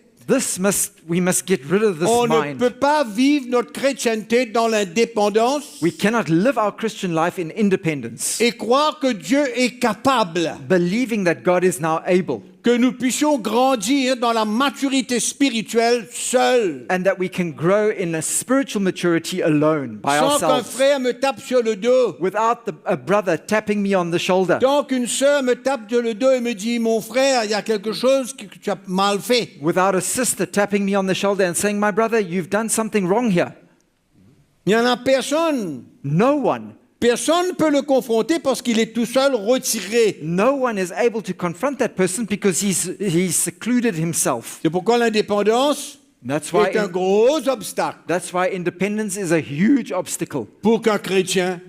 We must get rid of this
On ne
mind.
peut pas vivre notre chrétienté dans l'indépendance
We cannot live our Christian life in independence,
et croire que Dieu est capable
believing that God is now able
que nous puissions grandir dans la maturité spirituelle seuls,
and that we can grow in a spiritual maturity alone, by
sans qu'un
ourselves,
frère me tape sur le dos,
without a brother tapping me on the shoulder,
tant qu'une sœur me tape sur le dos et me dit, mon frère, il y a quelque chose que tu as mal fait.
without a sister tapping me on the shoulder and saying, my brother, you've done something wrong here.
Il n'y en a personne.
No one.
Personne ne peut le confronter parce qu'il est tout seul retiré.
No one is able to confront that person because he's secluded himself.
C'est pourquoi l'indépendance
That's why,
est un gros obstacle
that's why independence is a huge obstacle
pour qu'un chrétien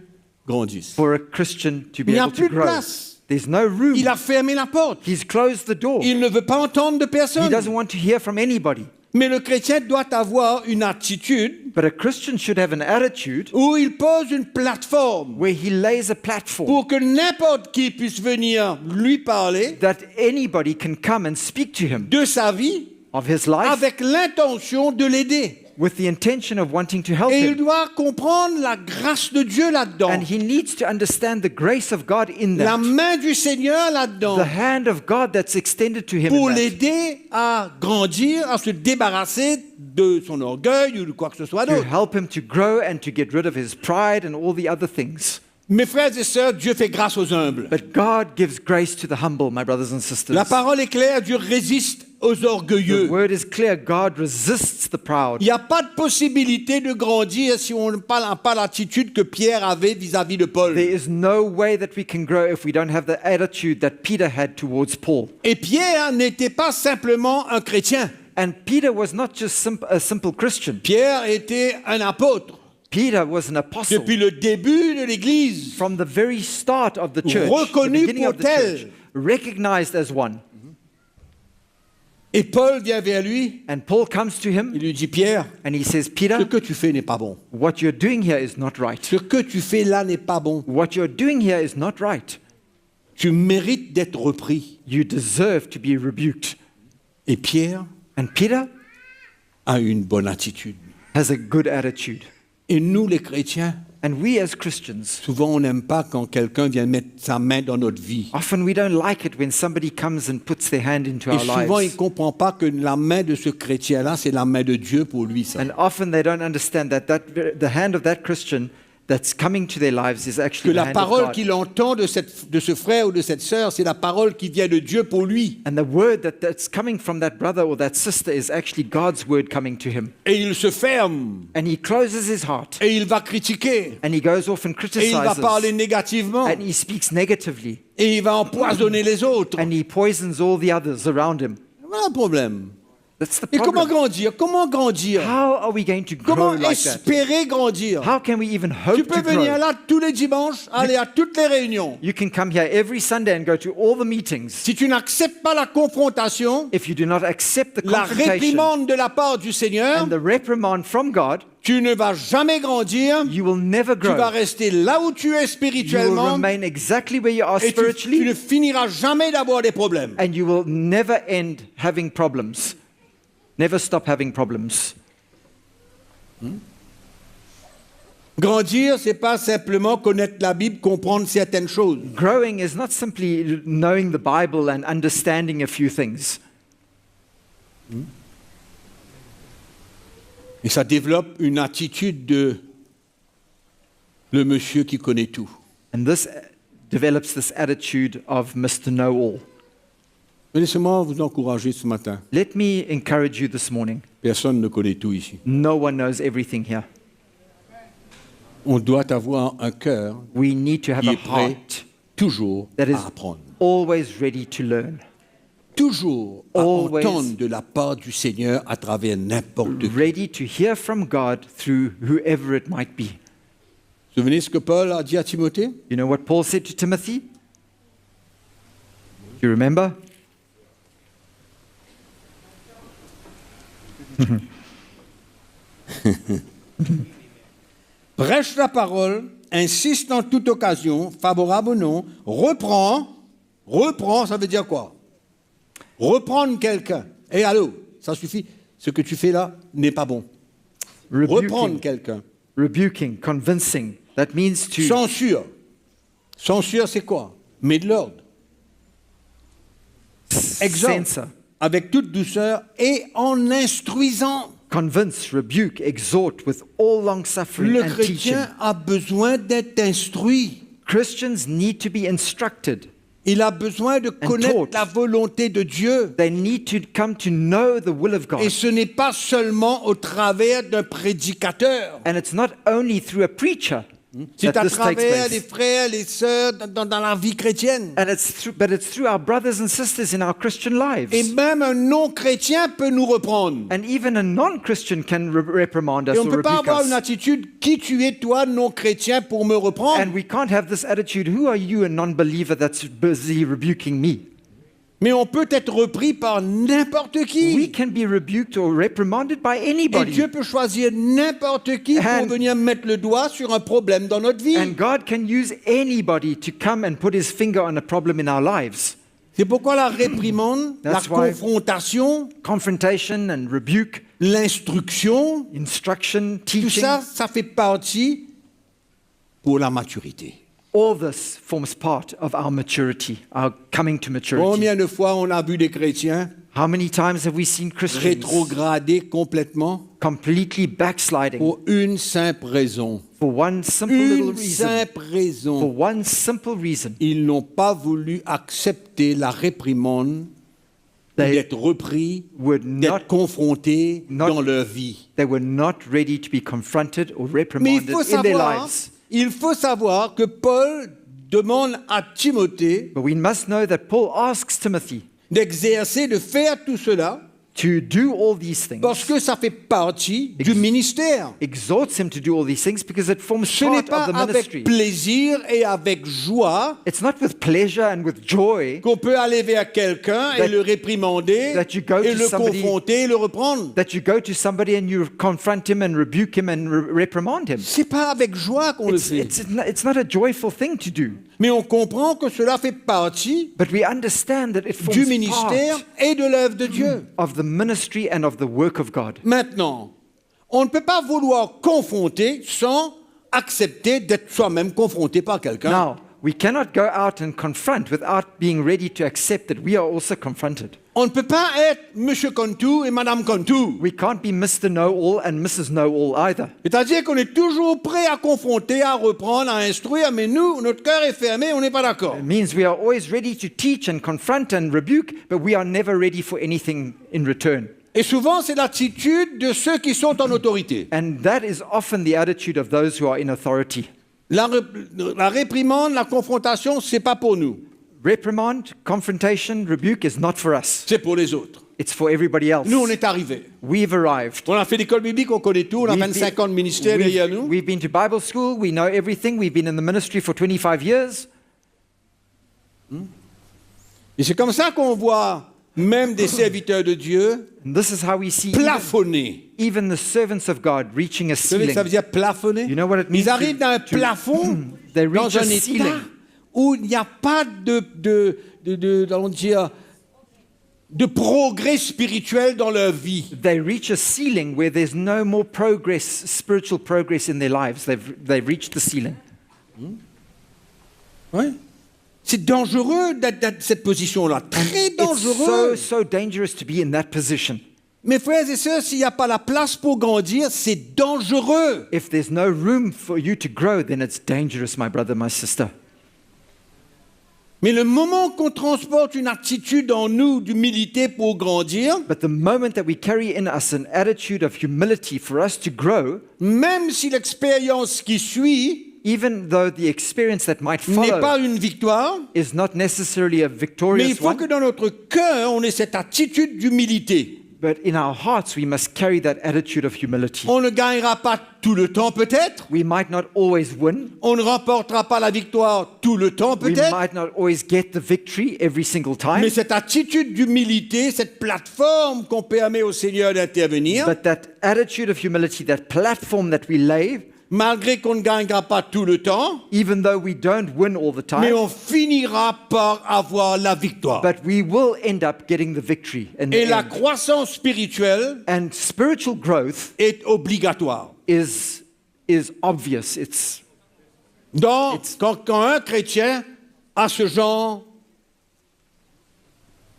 grandisse.
for a Christian to be
Il n'y a
able
plus
to
de
grow.
place.
There's no room.
Il a fermé la porte.
He's closed the door.
Il ne veut pas entendre de
He
personne.
doesn't want to hear from anybody.
Mais le chrétien doit avoir une attitude
But a Christian should have an attitude
où il pose une plateforme
where he lays a platform
pour que n'importe qui puisse venir lui parler
that anybody can come and speak to him
de sa vie
of his life
avec l'intention de l'aider.
with the intention of wanting to help
Et il
him.
doit comprendre la grâce de Dieu là-dedans.
And he needs to understand the grace of God in
La
that.
main du Seigneur là-dedans.
The hand of God that's extended to him
Pour
in that.
l'aider à grandir, à se débarrasser de son orgueil ou de quoi que ce soit
To
d'autre.
help him to grow and to get rid of his pride and all the other things.
Mes frères et sœurs, Dieu fait grâce aux humbles.
But God gives grace to the humble, my brothers and sisters.
La parole est claire, Dieu résiste aux
The
orgueilleux.
word is clear. God resists the proud.
Il n'y a pas de possibilité de grandir si on n'a pas l'attitude que Pierre avait vis-à-vis de Paul.
There is no way that we can grow if we don't have the attitude that Peter had towards Paul.
Et Pierre n'était pas simplement un chrétien.
And Peter was not just a simple Christian.
Pierre était un apôtre.
Peter was an apostle.
Depuis le début de l'Église,
From the very start of the church,
Reconnu
the beginning
pour
of the
tel.
church, recognized as one.
et Paul vient vers lui,
And Paul comes to him
il lui dit, Pierre,
and he says,
ce
Peter,
que tu fais n'est pas bon.
what you're doing here is not right.
Ce que tu fais là n'est pas bon.
What you're doing here is not right.
Tu mérites d'être repris.
You deserve to be rebuked.
Et Pierre
And Peter
a une bonne attitude.
has a good attitude.
Et nous, les chrétiens,
And we as Christians,
souvent on n'aime pas quand quelqu'un vient mettre sa main dans notre vie.
often we don't like it when somebody comes and puts their hand into
Et
our
souvent, il ne
lives.
comprend pas que la main de ce chrétien-là, c'est la main de Dieu pour lui. Ça.
And often they don't understand that the hand of that Christian that's coming to their lives is
Que
actually the
la
hand of
parole
God.
qu'il entend de ce frère ou de cette sœur, c'est la parole qui vient de Dieu pour lui.
And the word that's coming from that brother or that sister is actually God's word coming to him.
Et il se ferme.
And he closes his heart.
Et il va critiquer.
And he goes off and
Et il va parler
criticizes.
négativement.
And he speaks negatively.
Et il va empoisonner les autres.
And he poisons all the others around him.
Voilà le problème.
That's the
Et comment
problem.
grandir? Comment grandir?
How are we going to grow
Comment
like that?
espérer grandir?
How can we even hope
Tu
to
peux venir
grow?
là tous les dimanches, aller à toutes les réunions.
You can come here every Sunday and go to all the meetings.
Si tu n'acceptes pas la confrontation,
If you do not accept the
la
confrontation
réprimande de la part du Seigneur,
and the reprimand from God,
tu ne vas jamais grandir.
you will never
Tu vas
grow.
rester là où tu es
You will
spirituellement
remain exactly where you are
et tu ne
spiritually,
finiras jamais d'avoir des problèmes.
and you will never end having problems. Never stop having problems.
Grandir, c'est pas simplement connaître la Bible, comprendre certaines choses.
Growing is not simply knowing the Bible and understanding a few things.
Et ça développe une attitude de le monsieur qui connaît tout.
And this develops this attitude of Mr. Know-all.
Laissez-moi vous encourager ce matin.
Let me encourage you this morning.
Personne ne connaît tout ici.
No one knows everything here.
On doit avoir un cœur
We need to have
qui
a
est prêt
heart
toujours
that is
à apprendre.
always ready to learn,
Toujours à
Always.
entendre de la part du Seigneur à travers n'importe qui.
ready to hear from God through whoever it might be.
Vous vous souvenez ce que Paul a dit à Timothée?
You know what Paul said to Timothy? Do you remember?
Prêche la parole, insiste en toute occasion, favorable ou non, reprend, ça veut dire quoi? Reprendre quelqu'un. Et allô, ça suffit. Ce que tu fais là n'est pas bon. Reprendre quelqu'un.
Rebuking, convincing. That means to
Censure. Censure, c'est quoi? Mets de l'ordre. Exhorte
censor,
avec toute douceur et en instruisant.
convince, rebuke, exhort with all long suffering
Le
and teaching.
chrétien a besoin d'être instruit.
Christians need to be instructed.
Il a besoin de connaître
taught.
la volonté de Dieu.
They need to come to know the will of God.
Et ce n'est pas seulement au travers d'un prédicateur.
And it's not only through a preacher
C'est
that
à
this takes
travers les
place.
frères, les sœurs dans la vie chrétienne.
But it's through our brothers and sisters in our Christian lives.
Et même un non-chrétien peut nous reprendre.
And even a non-Christian can reprimand us
Et on ne
or
peut pas
rebuke
avoir une
us.
attitude, qui tu es toi, non-chrétien, pour me reprendre.
And we can't have this attitude, who are you, a non-believer that's busy rebuking me?
Mais on peut être repris par n'importe
We
qui.
can be rebuked or reprimanded by
Et
anybody.
Dieu peut choisir n'importe qui pour
And-
venir mettre le doigt sur un problème dans notre vie.
And God can use anybody to come and put his finger on a problem in our lives.
C'est pourquoi la réprimande, la
That's why-
confrontation,
Confrontation and rebuke,
l'instruction,
instruction,
tout
teaching,
ça, ça fait partie pour la maturité.
all this forms part of our maturity, our coming to maturity.
Combien de fois on a vu des chrétiens
How many times have we seen Christians
rétrograder complètement
completely backsliding
pour une simple raison?
for one simple little
Une
reason?
simple
For
raison.
one simple reason.
Ils n'ont pas voulu accepter la réprimande,
They
d'être repris,
would not-
d'être confrontés
not-
dans leur vie.
They were not ready to be confronted or
Mais
reprimanded in their lives.
il faut savoir que Paul demande à Timothée
But we must know that Paul asks Timothy
d'exercer, de faire tout cela,
to do all these things,
parce que ça fait partie du ministère.
exhorts him to do all these things because it forms
Ce n'est
part
pas
of the ministry.
avec plaisir et avec joie
It's not with pleasure and with joy
qu'on peut aller vers quelqu'un et
That-
le réprimander
that you go
et
to
le
somebody-
confronter et le reprendre.
that you go to somebody and you confront him and rebuke him and reprimand him.
C'est pas avec joie qu'on le fait.
It's not a joyful thing to do.
Mais on comprend que cela fait partie
But we understand that it
du
forms
ministère
part
et de l'œuvre de Dieu.
of the ministry and of the work of God.
Maintenant, on ne peut pas vouloir confronter sans accepter d'être soi-même confronté par quelqu'un.
Now, we cannot go out and confront without being ready to accept that we are also confronted.
On ne peut pas être Monsieur Contou et Madame Contou.
We can't be Mr. Know-all and Mrs. Know-all either.
C'est-à-dire qu'on est toujours prêt à confronter, à reprendre, à instruire, mais nous, notre cœur est fermé, on n'est pas d'accord.
It means we are always ready to teach and confront and rebuke, but we are never ready for anything in return.
Et souvent, c'est l'attitude de ceux qui sont en autorité.
And that is often the attitude of those who are in authority.
La réprimande, la confrontation, c'est pas pour nous,
Reprimand, confrontation, rebuke is not for us.
c'est pour les autres.
It's for everybody else.
Nous, on est arrivés.
We've arrived.
On a fait l'école biblique, on connaît tout, on a
We've
25
been-
ans de ministère derrière nous.
we've been to Bible school, we know everything, we've been in the ministry for 25 years.
Et c'est comme ça qu'on voit même des serviteurs de Dieu
And this is how we see
plafonner.
even the servants of God reaching a
Vous savez ce que
ceiling.
ça veut dire plafonner?
You know what it means
Ils arrivent dans un
to-
plafond,
They
dans
reach a
un état
ceiling.
où il n'y a pas allons dire, de progrès spirituel dans leur vie.
They reach a ceiling where there's no more progress, spiritual progress in their lives. They've reached the ceiling.
Ouais. C'est dangereux d'être dans cette position-là, très
It's
dangereux.
so dangerous to be in that position.
Mes frères et sœurs, s'il n'y a pas la place pour grandir, c'est dangereux.
If there's no room for you to grow, then it's dangerous, my brother, my sister.
Mais le moment qu'on transporte une attitude en nous d'humilité pour grandir,
But the moment that we carry in us an attitude of humility for us to grow,
même si l'expérience qui suit
even though the experience that might
n'est
follow
pas une victoire,
is not necessarily a
mais il
victorious
faut que
one,
dans notre cœur, on ait cette attitude d'humilité.
but in our hearts we must carry that attitude of humility.
On ne gagnera pas tout le temps peut-être,
We might not always win.
on ne remportera pas la victoire tout le temps
We
peut-être,
might not always get the victory every single time.
mais cette attitude d'humilité, cette plateforme qu'on permet au Seigneur d'intervenir,
But that attitude of humility, that platform that we lay,
malgré qu'on ne gagnera pas tout le temps,
even though we don't win all the
mais
time,
on finira par avoir la victoire.
but we will end up getting the victory in the
Et la
end.
croissance spirituelle
And spiritual growth
est obligatoire.
is obvious.
Donc, quand un chrétien a ce genre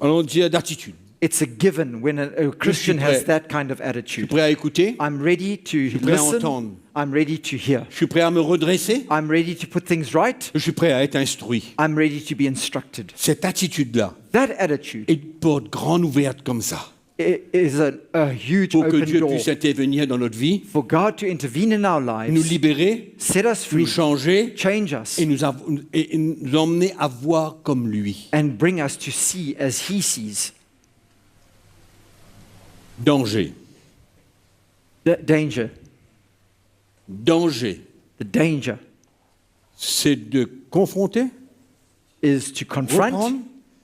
allons dire, d'attitude.
It's a given when a Christian
prêt.
has that kind of
Je suis
attitude.
prêt à écouter,
I'm ready to
prêt à
listen.
entendre.
I'm ready to hear.
je suis prêt à me redresser,
I'm ready to put things right.
je suis prêt à être instruit.
I'm ready to be instructed.
Cette attitude-là
That attitude
est une porte grande ouverte comme ça
is a huge
pour que
open
Dieu
door
puisse intervenir dans notre vie,
for God to intervene in our
nous
lives,
libérer,
set us
nous
free,
changer
change us,
et nous emmener à voir comme lui.
and bring us to see as He sees.
Danger.
Danger.
Danger,
The danger
c'est de confronter,
is to confront,
reprendre,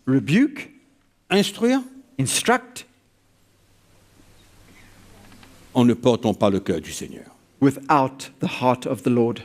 rebuke,
instruire,
instruct
en ne portant pas le cœur du Seigneur.
without the heart of the Lord.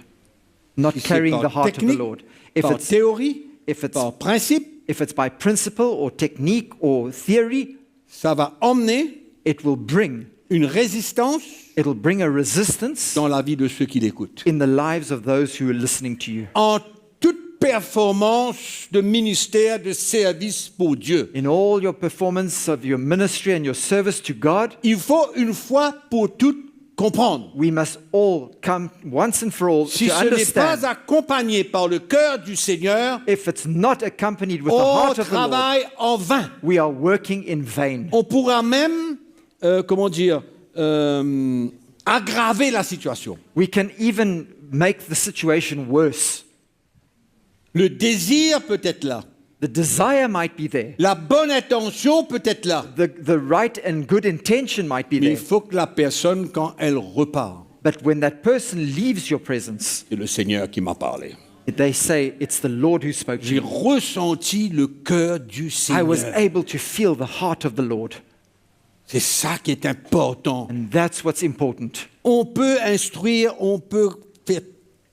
Not
Si c'est
carrying
par
the heart of the
technique,
Lord. If
par
it's,
théorie,
if it's
par principe,
if it's by principle or technique or theory,
ça va emmener
it will bring
une résistance
a resistance
dans la vie de ceux qui l'écoutent.
in the lives of those who are listening to you.
En toute performance de ministère, de service pour Dieu,
In all your performance of your ministry and your service to God,
il faut une fois pour toutes comprendre.
we must all come once and for all
Si
to
ce n'est
understand.
pas accompagné par le cœur du Seigneur,
If it's not accompanied with the
on
heart of the Lord,
travaille en vain.
we are working in vain.
On pourra même, aggraver la situation.
We can even make the situation worse.
Le désir peut être là.
The desire might be there.
La bonne intention peut être là.
The right and good intention might be
Mais il
there.
faut que la personne, quand elle repart,
But when that person leaves your presence,
c'est le Seigneur qui m'a parlé.
they say, it's the Lord who spoke to
J'ai
me.
ressenti le cœur du
I was
Seigneur.
able to feel the heart of the Lord.
C'est ça qui est important.
And that's what's important.
On peut instruire, on peut faire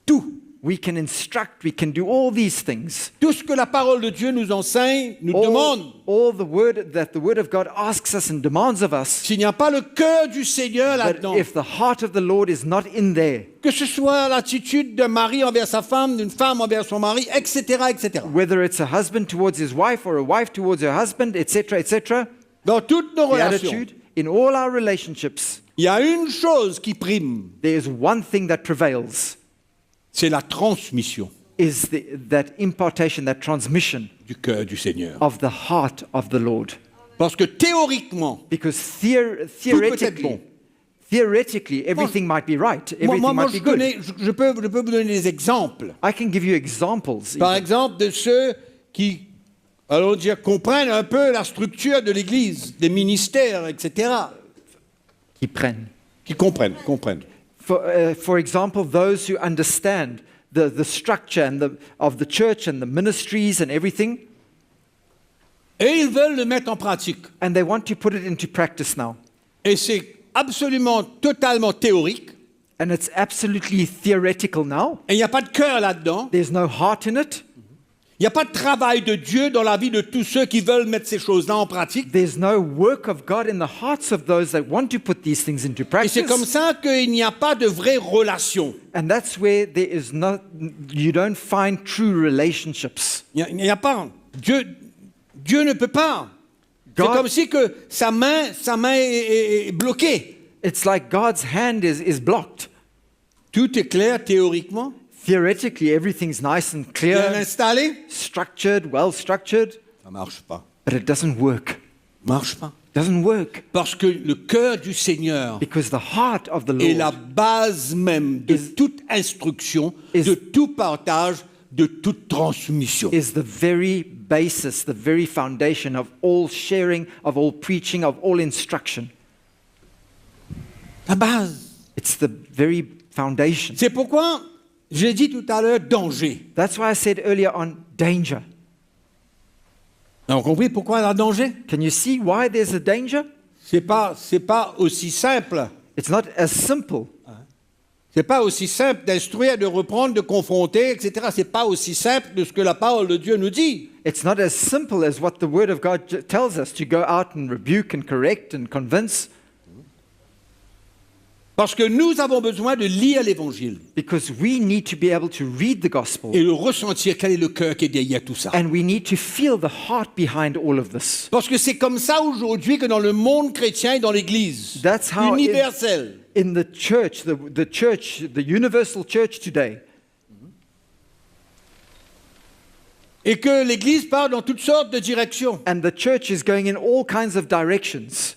tout.
We can instruct, we can do all these things.
Tout ce que la parole de Dieu nous enseigne, nous demande.
All the word that the word of God asks us and demands of us.
S'il n'y a pas le cœur du Seigneur
But
là-dedans,
if the heart of the Lord is not in there,
que ce soit l'attitude d'un mari envers sa femme, d'une femme envers son mari, etc., etc.
whether it's a husband towards his wife or a wife towards her husband, etc.,
Dans toutes nos
the
relations,
attitude, in all our relationships,
il y a une chose qui prime,
there is one thing that prevails,
c'est la transmission
is that impartation, that transmission
du cœur du Seigneur.
of the heart of the Lord.
Parce que théoriquement,
Because
peut être
theoretically,
bon.
everything might be right,
moi,
everything might be good.
je peux vous donner des exemples.
I can give you examples.
Par
even.
exemple, de ceux qui, allons dire, comprennent un peu la structure de l'Église, des ministères, etc.
Qui prennent.
Qui comprennent.
For example, those who understand the structure of the church and the ministries and everything,
Et ils veulent le mettre en pratique.
and they want to put it into practice now.
Et c'est absolument, totalement théorique.
And it's absolutely theoretical now.
Et il n'y a pas de cœur là-dedans.
There's no heart in it.
Il n'y a pas de travail de Dieu dans la vie de tous ceux qui veulent mettre ces choses-là en pratique.
There's no work of God in the hearts of those that want to put these things into
Et c'est comme
practice.
ça qu'il n'y a pas de vraie relation.
And that's where there is not, you don't find true relationships.
Il n'y a pas. Dieu ne peut pas. C'est
God-
comme si que sa main est bloquée.
It's like God's hand is blocked.
Tout est clair théoriquement,
Theoretically, everything's nice and
bien
clear,
installé.
structured, well structured,
Ça marche pas.
but it doesn't work.
Marche pas.
Doesn't work
Parce que le cœur du Seigneur
because the heart of the
est la
Lord
base même de toute instruction, de tout partage, de toute transmission.
is the very basis, the very foundation of all sharing, of all preaching, of all instruction.
La base.
It's the very foundation.
C'est pourquoi j'ai dit tout à l'heure danger.
That's why I said earlier on danger.
Vous avez compris pourquoi il y a danger?
Can you see why there's a danger?
C'est pas aussi simple.
It's not as simple.
C'est pas aussi simple d'instruire, de reprendre, de confronter, etc. C'est pas aussi simple de ce que la parole de Dieu nous dit.
It's not as simple as what the Word of God tells us to go out and rebuke and correct and convince.
Parce que nous avons besoin de lire l'Évangile
Because we need to be able to read the gospel.
et de ressentir quel est le cœur qui est derrière tout ça.
And we need to feel the heart behind all of this.
Parce que c'est comme ça aujourd'hui que dans le monde chrétien et dans l'Église
That's how
universelle,
in the church, the universal church today,
et que l'Église part dans toutes sortes de directions.
and the church is going in all kinds of directions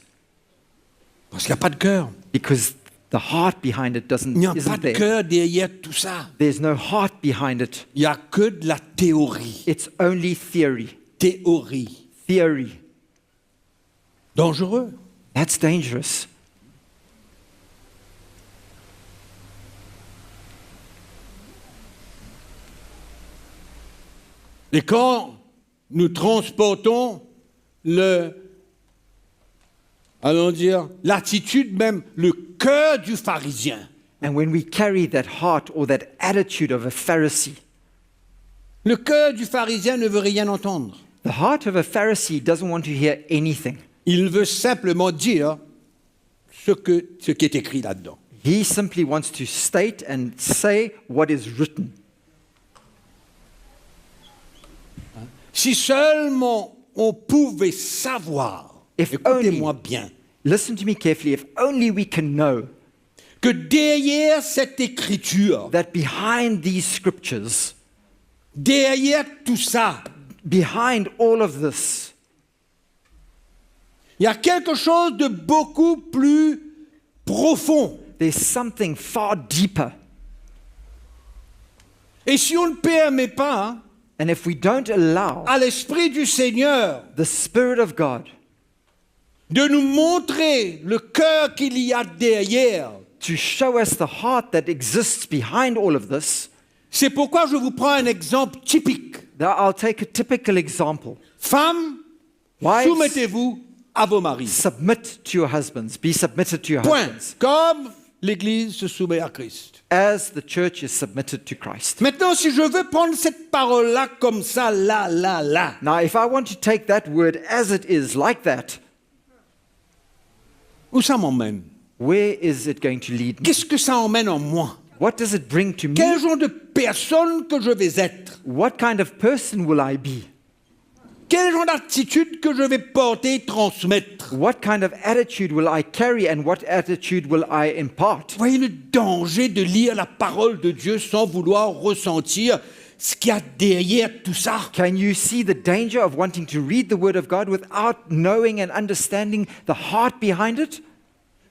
Parce qu'il n'y a pas de cœur.
because the heart behind it
Il n'y a pas
isn't
de
there.
cœur derrière tout ça.
There's no heart behind it.
Il n'y a que de la théorie.
It's only theory.
Théorie.
Theory.
Dangereux.
That's dangerous.
Et quand nous transportons allons dire, l'attitude même, le cœur du pharisien,
And when we carry that heart or that attitude of a Pharisee,
le cœur du pharisien ne veut rien entendre.
the heart of a Pharisee doesn't want to hear anything.
Il veut simplement dire ce qui est écrit là-dedans.
He simply wants to state and say what is written.
Si seulement on pouvait savoir,
If
écoutez-moi bien,
Listen to me carefully. If only we can know
que derrière cette écriture,
that behind these scriptures,
derrière tout ça,
behind all of this,
il y a quelque chose de beaucoup plus profond.
there's something far deeper.
Et si on ne permet pas
And if we don't allow
à l'Esprit du Seigneur
the Spirit of God
de nous montrer le cœur qu'il y a derrière,
to show us the heart that exists behind all of this,
c'est pourquoi je vous prends un exemple typique.
now I'll take a typical example.
Femmes,
Wives,
soumettez-vous à vos maris.
submit to your husbands. Be submitted to your
Point.
husbands.
Comme l'Église se soumet à Christ.
As the church is submitted to Christ.
Maintenant, si je veux prendre cette parole-là comme ça, là,
Now, if I want to take that word as it is, like that,
où ça m'emmène?
where is it going to lead me?
Qu'est-ce que ça emmène en moi?
What does it bring to me?
Quel genre de personne que je vais être?
What kind of person will I be?
Quel genre d'attitude que je vais porter, transmettre?
What kind of attitude will I carry and what attitude will I impart?
Voyez le danger de lire la parole de Dieu sans vouloir ressentir ce qu'il y a derrière tout ça.
Can you see the danger of wanting to read the Word of God without knowing and understanding the heart behind it?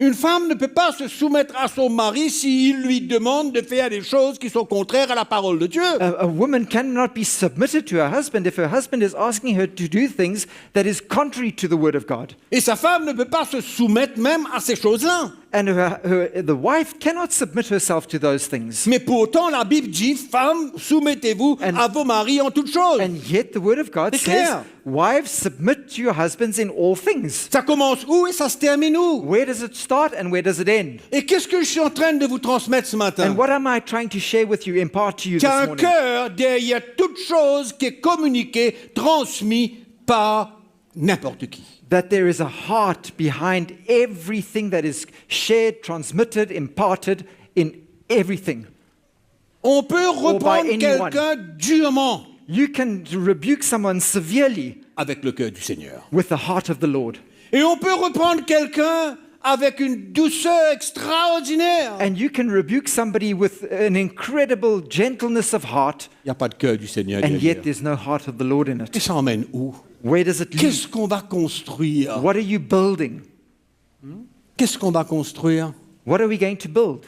Une femme ne peut pas se soumettre à son mari s'il lui demande de faire des choses qui sont contraires à la parole de Dieu.
A woman cannot be submitted to her husband if her husband is asking her to do things that is contrary to the Word of God.
Et sa femme ne peut pas se soumettre même à ces choses-là.
And the wife cannot submit herself to those things.
Mais pourtant, la Bible dit, femmes, soumettez-vous à vos maris en toutes choses.
And yet the Word of God
C'est
says,
clair.
wives, submit to your husbands in all things.
Ça commence où et ça se termine où?
Where does it start and where does it end?
Et qu'est-ce que je suis en train de vous transmettre ce matin?
And what am I trying to share with you, impart to you
Qu'il y
this
a un
morning?
cœur derrière toute chose qui est communiquée, transmis par n'importe qui.
That there is a heart behind everything that is shared, transmitted, imparted in everything.
On peut reprendre
anyone.
quelqu'un durement
You can rebuke someone severely
avec le cœur du Seigneur.
with the heart of the Lord.
Et on peut reprendre quelqu'un avec une douceur extraordinaire.
And you can rebuke somebody with an incredible gentleness of heart,
Il n'y a pas de cœur du Seigneur
and
derrière.
yet there's no heart of the Lord in
Et
it.
ça emmène où?
Where does it lead?
Qu'est-ce qu'on va construire?
What are you building?
Qu'est-ce qu'on va construire?
What are we going to build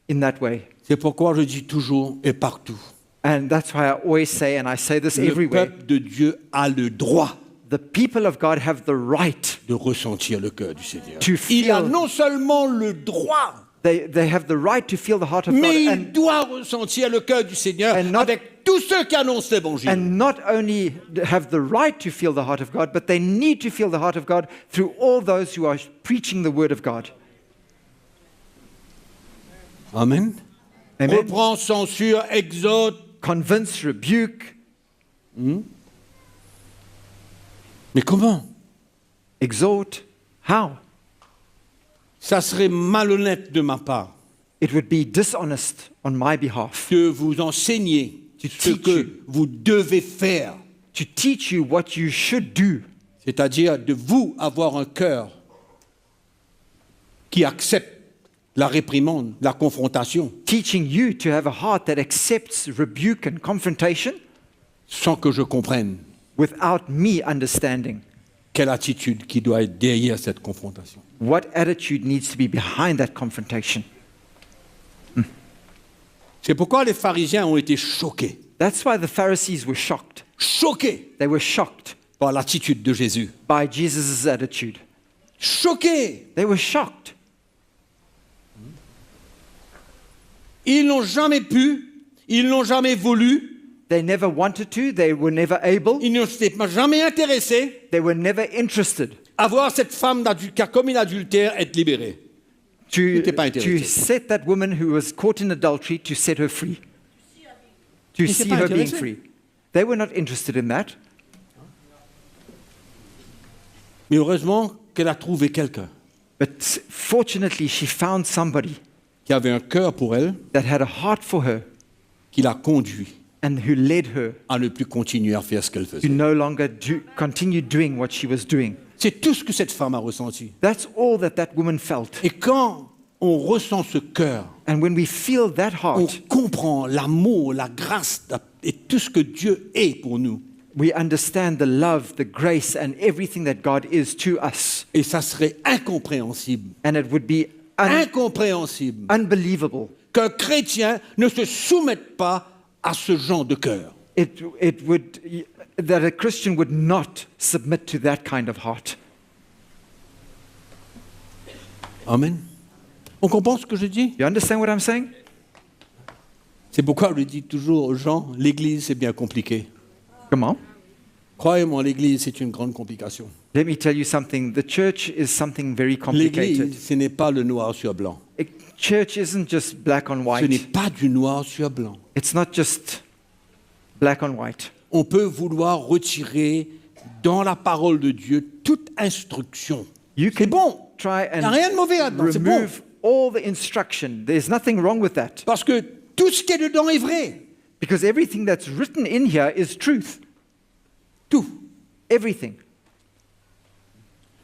in that way?
C'est pourquoi je dis toujours et partout.
And that's why I always say, and I say this
Le
everywhere,
peuple de Dieu a le droit
the people of God have the right.
de ressentir le cœur du Seigneur.
To
Il a
feel-
non seulement le droit,
They have the right to feel the heart of God,
mais il
and
doit ressentir le cœur du Seigneur
And not-
avec tous ceux qui annoncent l'Évangile.
and not only have the right to feel the heart of God, but they need to feel the heart of God through all those who are preaching the word of God.
Amen.
Amen.
Reprend, censure, exhorte.
Convince, rebuke,
Mais comment?
exhort. How?
Ça serait malhonnête de ma part
It would be dishonest on my behalf
de vous enseigner
To
ce
teach
que
you.
vous devez faire,
to teach you what you should do,
c'est-à-dire de vous avoir un cœur qui accepte la réprimande, la confrontation,
teaching you to have a heart that accepts rebuke and confrontation
sans que je comprenne
without me understanding
quelle attitude qui doit être derrière cette confrontation.
what attitude needs to be behind that confrontation.
C'est pourquoi les pharisiens ont été choqués,
That's why the Pharisees were shocked.
choqués
They were shocked
par l'attitude de Jésus.
by Jesus' attitude.
Choqués.
They were shocked.
Ils n'ont jamais pu, ils n'ont jamais voulu,
They never wanted to, they were never able,
ils ne s'étaient jamais intéressés
they were never interested
à voir cette femme qui a commis l'adultère être libérée.
to,
n'étaient pas
to
intéressés.
set that woman who was caught in adultery, to set her free, to
n'étaient
see
pas
her being
intéressés.
free. They were not interested in that.
Mais heureusement qu'elle a trouvé quelqu'un
But fortunately, she found somebody
qui avait un cœur pour elle,
that had a heart for her
qui l'a conduit
and who led her
à ne plus continuer à faire ce qu'elle
to
faisait.
no longer continue doing what she was doing.
C'est tout ce que cette femme a ressenti.
That's all that that woman felt.
Et quand on ressent ce cœur,
And when we feel that
on
heart,
comprend l'amour, la grâce et tout ce que Dieu est pour nous.
we understand the love, the grace, and everything that God is to us.
Et ça serait incompréhensible,
And it would be
incompréhensible
unbelievable.
qu'un chrétien ne se soumette pas à ce genre de cœur.
That a Christian would not submit to that kind of heart.
Amen. On comprend ce que je dis?
You understand what I'm saying?
C'est pourquoi je dis toujours aux gens, l'Église c'est bien compliqué.
Come on.
Croyez-moi, l'Église c'est une grande complication.
Let me tell you something. The church is something very complicated.
L'Église, ce n'est pas le noir sur blanc.
Church isn't just black on
Ce n'est
white.
pas du noir sur blanc.
It's not just black on white.
On peut vouloir retirer dans la parole de Dieu toute instruction.
You
C'est
can
bon.
try
Il n'y a rien de mauvais là-dedans, c'est bon.
remove all the instruction. There's nothing wrong with that.
Parce que tout ce qui est dedans est vrai.
Because everything that's written in here is truth.
Tout.
Everything.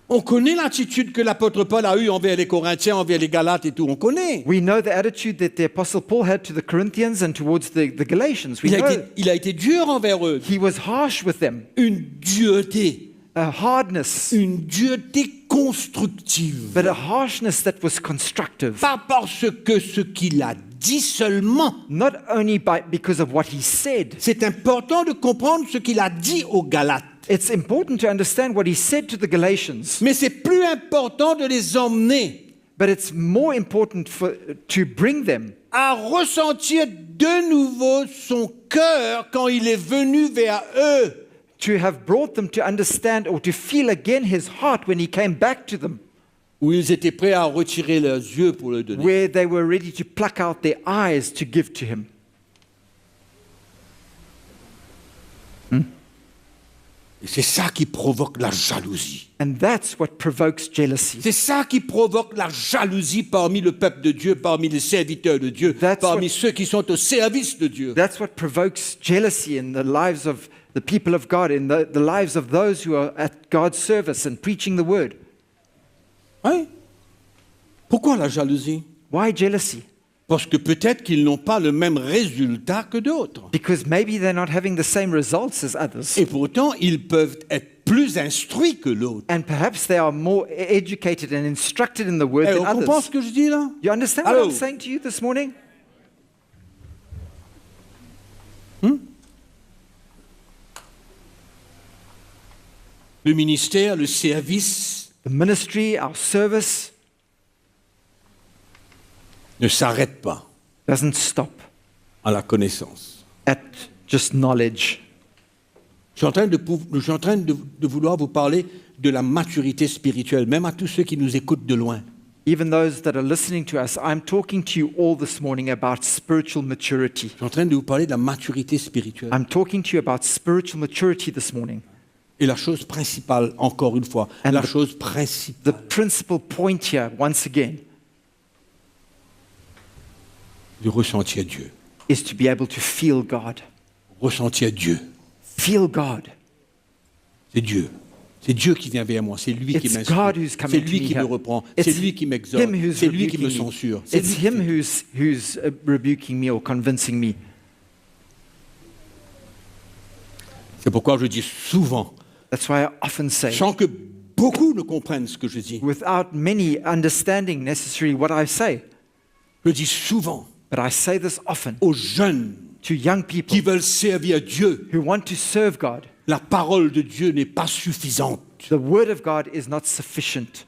On connaît l'attitude que l'apôtre Paul a eue envers les Corinthiens, envers les Galates et tout. On connaît.
We know the attitude that the Apostle Paul had to the Corinthians and towards the Galatians. We know
Il a été dur envers eux.
he was harsh with them.
Une dureté.
A hardness,
Une dureté constructive.
but a harshness that was constructive.
Pas parce que ce qu'il a dit seulement.
Not only because of what he said.
C'est important de comprendre ce qu'il a dit aux Galates.
It's important to understand what he said to the Galatians.
Mais c'est plus important de les emmener
But it's more important to bring them
à ressentir de nouveau son cœur quand il est venu vers eux.
to have brought them to understand or to feel again his heart when he came back to them,
Où ils étaient prêts à retirer leurs yeux pour le donner.
where they were ready to pluck out their eyes to give to him.
Et c'est ça qui provoque la jalousie.
And that's what provokes jealousy.
C'est ça qui provoque la jalousie parmi le peuple de Dieu, parmi les serviteurs de Dieu,
That's
parmi
what-
ceux qui sont au service de Dieu.
That's what provokes jealousy in the lives of the people of God, in the lives of those who are at God's service and preaching the word.
Hein? Pourquoi la jalousie?
Why jealousy?
Parce que peut-être qu'ils n'ont pas le même résultat que d'autres.
Because maybe they're not having the same results as others.
Et pourtant, ils peuvent être plus instruits que l'autre.
And perhaps they are more educated and instructed in the word
Eh,
than
on comprend
others.
ce que je dis là?
You understand
Allô?
what I'm saying to you this morning?
Le ministère, le service
The ministry, our service,
ne s'arrête pas
doesn't stop
à la connaissance.
at just knowledge.
Je suis en train de vouloir vous parler de la maturité spirituelle, même à tous ceux qui nous écoutent de loin.
Even those that are listening to us, I'm talking to you all this morning about spiritual maturity.
Je suis en train de vous parler de la maturité spirituelle.
I'm talking to you about spiritual maturity this morning.
Et la chose principale, encore une fois,
And
la
the-
chose
The
principale,
principal point here, once again,
du ressenti à Dieu.
is to be able to feel God.
Ressenti à Dieu.
Feel God.
C'est Dieu. C'est Dieu qui vient vers moi. C'est lui qui
It's
m'instruit.
God who's coming
C'est
to
lui
me
qui me
here.
reprend.
It's
C'est lui qui m'exhorte.
Him who's
C'est lui qui me
rebuking me.
censure. C'est
It's
lui qui
Him
fait.
who's rebuking me or convincing me.
C'est pourquoi je dis souvent,
That's why I often say,
sans que beaucoup ne comprennent ce que je dis,
without many understanding necessarily what I say,
je dis souvent
but I say this often
aux jeunes
to young
qui
people
veulent servir Dieu,
who want to serve God.
la parole de Dieu n'est pas suffisante.
The Word of God is not sufficient.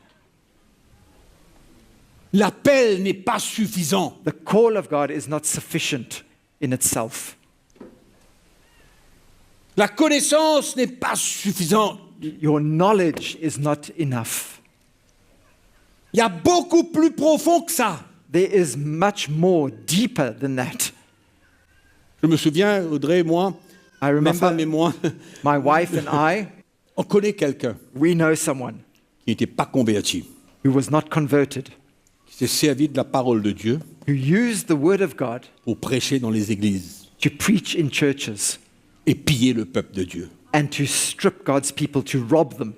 L'appel n'est pas suffisant.
The call of God is not sufficient in itself.
La connaissance n'est pas suffisante.
Your knowledge is not enough.
Il y a beaucoup plus profond que ça.
There is much more deeper than that.
Je me souviens, Audrey et moi,
I
ma femme
remember
et moi,
my wife and I,
on connaît quelqu'un
we know someone
qui n'était pas converti,
who was not converted,
qui s'est servi de la parole de Dieu
who used the Word of God
pour prêcher dans les églises
to preach in churches
et piller le peuple de Dieu.
and to strip God's people, to rob them.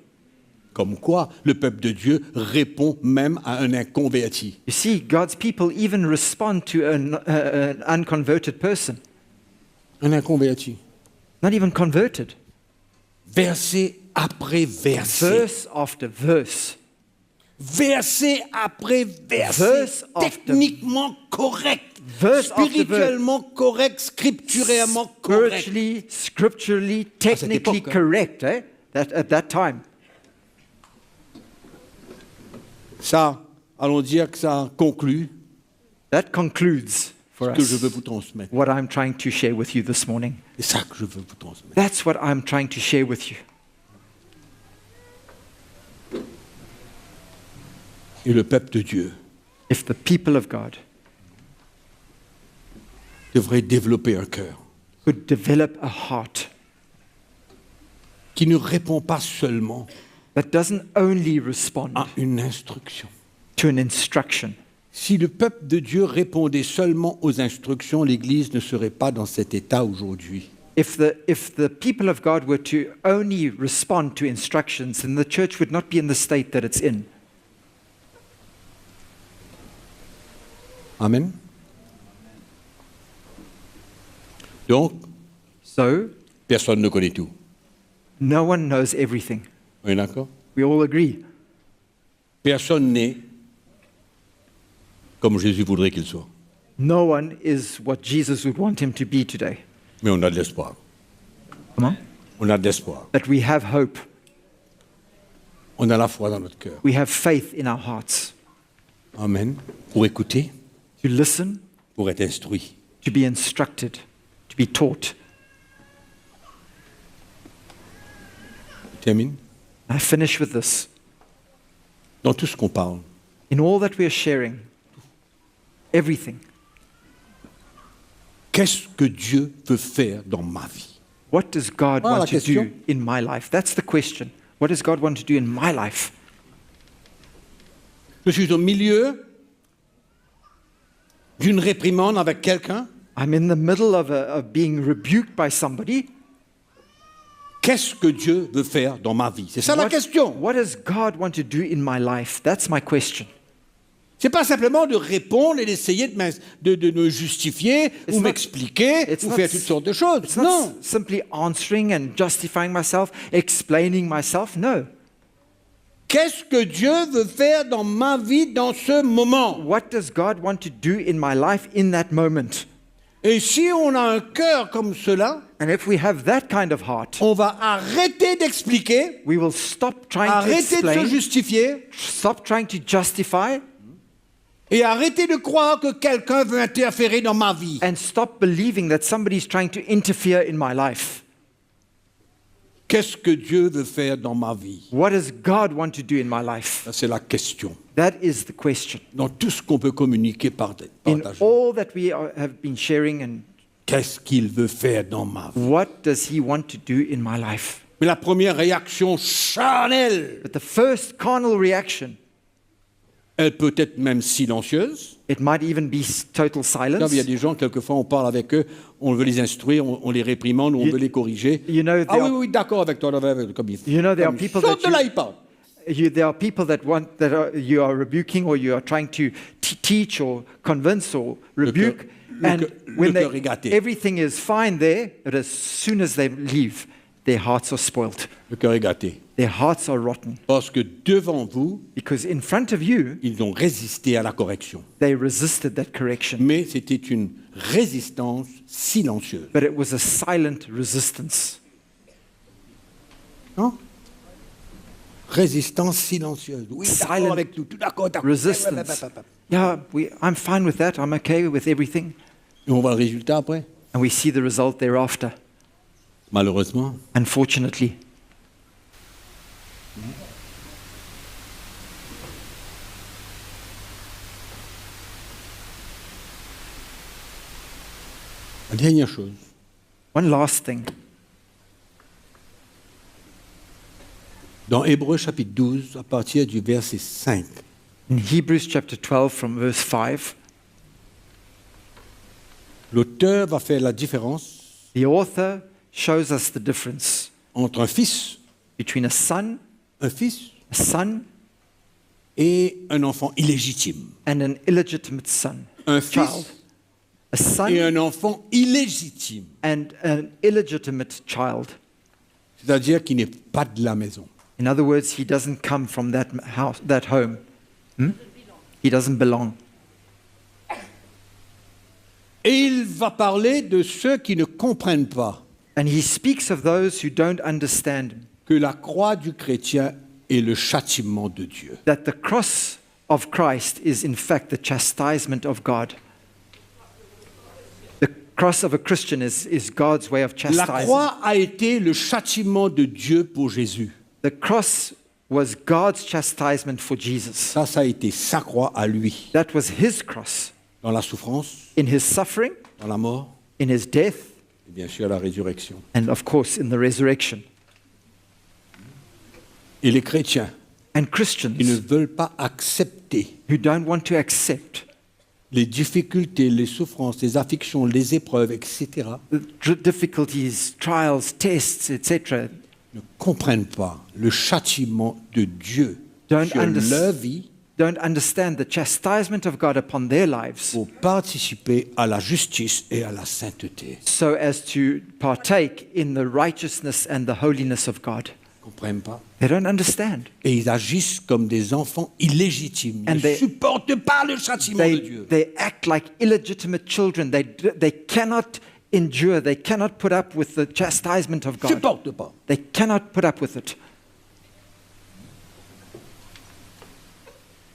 Comme quoi, le peuple de Dieu répond même à un inconverti.
You see, God's people even respond to an unconverted person,
Un inconverti.
not even converted.
Verset après verset.
Verse after verse.
Verset après verset.
Verse after-
Techniquement correct.
Verse after verse.
Spirituellement correct. Scripturalement correct.
Spiritually, scripturally, technically
époque, hein.
correct, at that time.
Ça, allons dire que ça conclut
That concludes for
ce que je veux
us
vous transmettre.
what I'm trying to share with you this morning.
C'est ça que je veux vous transmettre.
That's what I'm trying to share with you.
Et le peuple de Dieu
If the people of God
devrait développer un cœur
could develop a heart
qui ne répond pas seulement
that doesn't only respond
à une instruction.
to an instruction.
Si le peuple de Dieu répondait seulement aux instructions, l'Église ne serait pas dans cet état aujourd'hui.
If the people of God were to only respond to instructions, then the church would not be in the state that it's in.
Amen. Donc,
So,
personne ne connaît tout.
no one knows everything.
On est d'accord?
We all agree.
Personne n'est comme Jésus voudrait qu'il soit.
No one is what Jesus would want him to be today.
Mais on a de l'espoir.
Come on.
On a de l'espoir.
But we have hope.
On a la foi dans notre cœur.
We have faith in our hearts
Amen. Pour écouter,
to listen,
pour être instruit.
to be instructed, to be taught.
Je termine.
I finish with this.
Dans tout ce qu'on parle,
In all that we are sharing, everything,
qu'est-ce que Dieu veut faire dans ma vie?
what does God
Ah, la
want to
question.
do in my life? That's the question. What does God want to do in my life?
Je suis au milieu d'une réprimande avec quelqu'un.
I'm in the middle of being rebuked by somebody.
Qu'est-ce que Dieu veut faire dans ma vie? C'est ça la question.
What does God want to do in my life? That's my question.
C'est pas simplement de répondre et d'essayer de me justifier
It's
ou
not-
m'expliquer
it's
ou
not
faire
s-
toutes sortes de choses.
It's not
Non.
simply answering and justifying myself, explaining myself. No.
Qu'est-ce que Dieu veut faire dans ma vie dans ce moment?
What does God want to do in my life in that moment?
Et si on a un cœur comme cela,
And if we have that kind of heart,
on va arrêter d'expliquer,
we will stop trying to
arrêter de se
explain,
justifier
stop trying to justify,
et arrêter de croire que quelqu'un veut interférer dans ma vie.
and stop believing that somebody's trying to interfere in my life.
Qu'est-ce que Dieu veut faire dans ma vie?
What does God want to do in my life?
Ça, c'est la question.
That is the question.
Dans tout ce qu'on peut communiquer, partager.
In all that we have been sharing, and
Qu'est-ce qu'il veut faire dans ma vie?
what does He want to do in my life?
Mais la première réaction charnelle,
But the first carnal reaction,
elle peut être même silencieuse.
it might even be total
Là, il y a
silence.
des gens, quelquefois, on parle avec eux, on veut les instruire, on les réprimande, ou on
You-
veut les corriger.
you know,
Ah
there
oui,
are-
oui, d'accord avec toi. Comme il,
You know, there are
comme il
people
saute
that
de là,
you-
il parle.
There are people you are rebuking or you are trying to teach or convince or rebuke, and when
le cœur est gâté.
everything is fine there, but as soon as they leave, their hearts are spoilt.
Le cœur est gâté.
Their hearts are rotten
Parce que devant vous,
because in front of you,
ils ont résisté à la correction.
they resisted that correction.
Mais c'était une résistance silencieuse.
But it was a silent resistance.
Non? Résistance silencieuse. Oui, d'accord
Silent
avec tout d'accord. d'accord.
Resistance. Yeah, I'm fine with that. I'm okay with everything.
Et on voit le résultat après.
And we see the result thereafter,
Malheureusement.
unfortunately.
La dernière chose.
One last thing.
Dans Hébreux chapitre 12, à partir du verset 5,
In Hebrews chapter 12 from verse 5,
l'auteur va faire la différence
the author shows us the difference
entre un fils
between a son
et un enfant illégitime.
and an illegitimate son.
Un
Child.
fils
A son
et un enfant illégitime,
and an illegitimate child.
c'est-à-dire qui n'est pas de la maison.
In other words, he doesn't come from that house, that home. He doesn't belong.
Et il va parler de ceux qui ne comprennent pas
And he speaks of those who don't understand
que la croix du chrétien est le châtiment de Dieu.
that the cross of Christ is in fact the chastisement of God. The cross of a Christian is God's way of
La
chastising.
croix a été le châtiment de Dieu pour Jésus.
The cross was God's chastisement for Jesus.
Ça a été sa croix à lui.
That was his cross.
Dans la souffrance,
In his suffering,
dans la mort,
in his death,
et bien sûr la résurrection.
and of course in the resurrection.
Et les chrétiens,
And
ils ne
Christians
veulent pas accepter
who don't want to accept
les difficultés, les souffrances, les afflictions, les épreuves, etc.,
the difficulties, trials, tests, etc.,
ne comprennent pas le châtiment de Dieu
Don't
sur leur vie
don't understand the chastisement of God upon their lives
pour participer à la justice et à la sainteté.
so as to partake in the righteousness and the holiness of God.
Ils ne comprennent pas.
They don't understand.
Et ils agissent comme des enfants illégitimes.
And
Ils ne supportent pas le châtiment de Dieu.
They act like illegitimate children. They cannot endure, they cannot put up with the chastisement of
Ils ne
God.
supportent pas.
They cannot put up with it.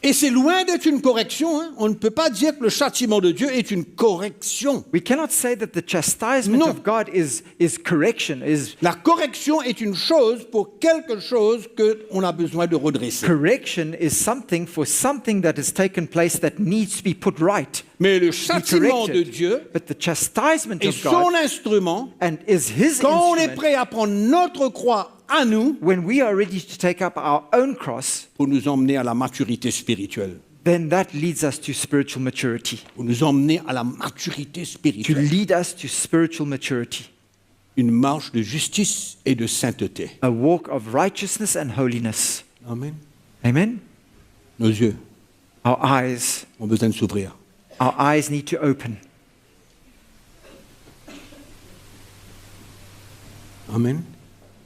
Et c'est loin d'être une correction. Hein. On ne peut pas dire que le châtiment de Dieu est une correction.
We cannot say that the chastisement
Non.
of God is correction,
La correction est une chose pour quelque chose qu'on a besoin de redresser.
correction is something for something that has taken place that needs to be put right.
Mais le
Be
châtiment de
corrected.
Dieu
But the chastisement
est
of
son
God
instrument
and is his
quand on est
instrument
prêt à prendre notre croix à nous
when we are ready to take up our own cross,
pour nous emmener à la maturité spirituelle.
then that leads us to spiritual maturity.
Pour nous emmener à la maturité
To
spirituelle.
lead us to spiritual maturity.
Une marche de justice et de sainteté.
A walk of righteousness and holiness.
Amen.
Amen?
Nos yeux
Our eyes
ont besoin de s'ouvrir.
Our eyes need to open.
Amen.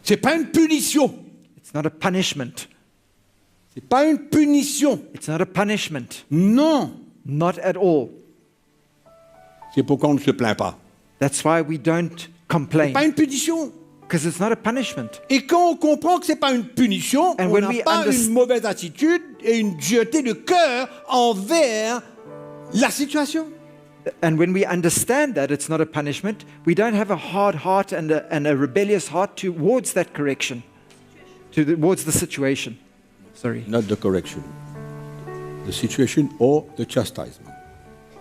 C'est pas une punition.
It's not a punishment.
C'est pas une punition.
It's not a punishment.
Non.
Not at all.
C'est pourquoi on ne se plaint pas.
That's why we don't
C'est
complain.
pas une punition.
Because it's not a punishment.
Et quand on comprend que c'est pas une punition,
And
on
when
n'a
we
pas
underst-
une mauvaise attitude et une dureté de cœur envers la situation.
And when we understand that it's not a punishment, we don't have a hard heart and a rebellious heart towards that correction, towards the situation. Sorry,
Not the correction. The situation or the chastisement.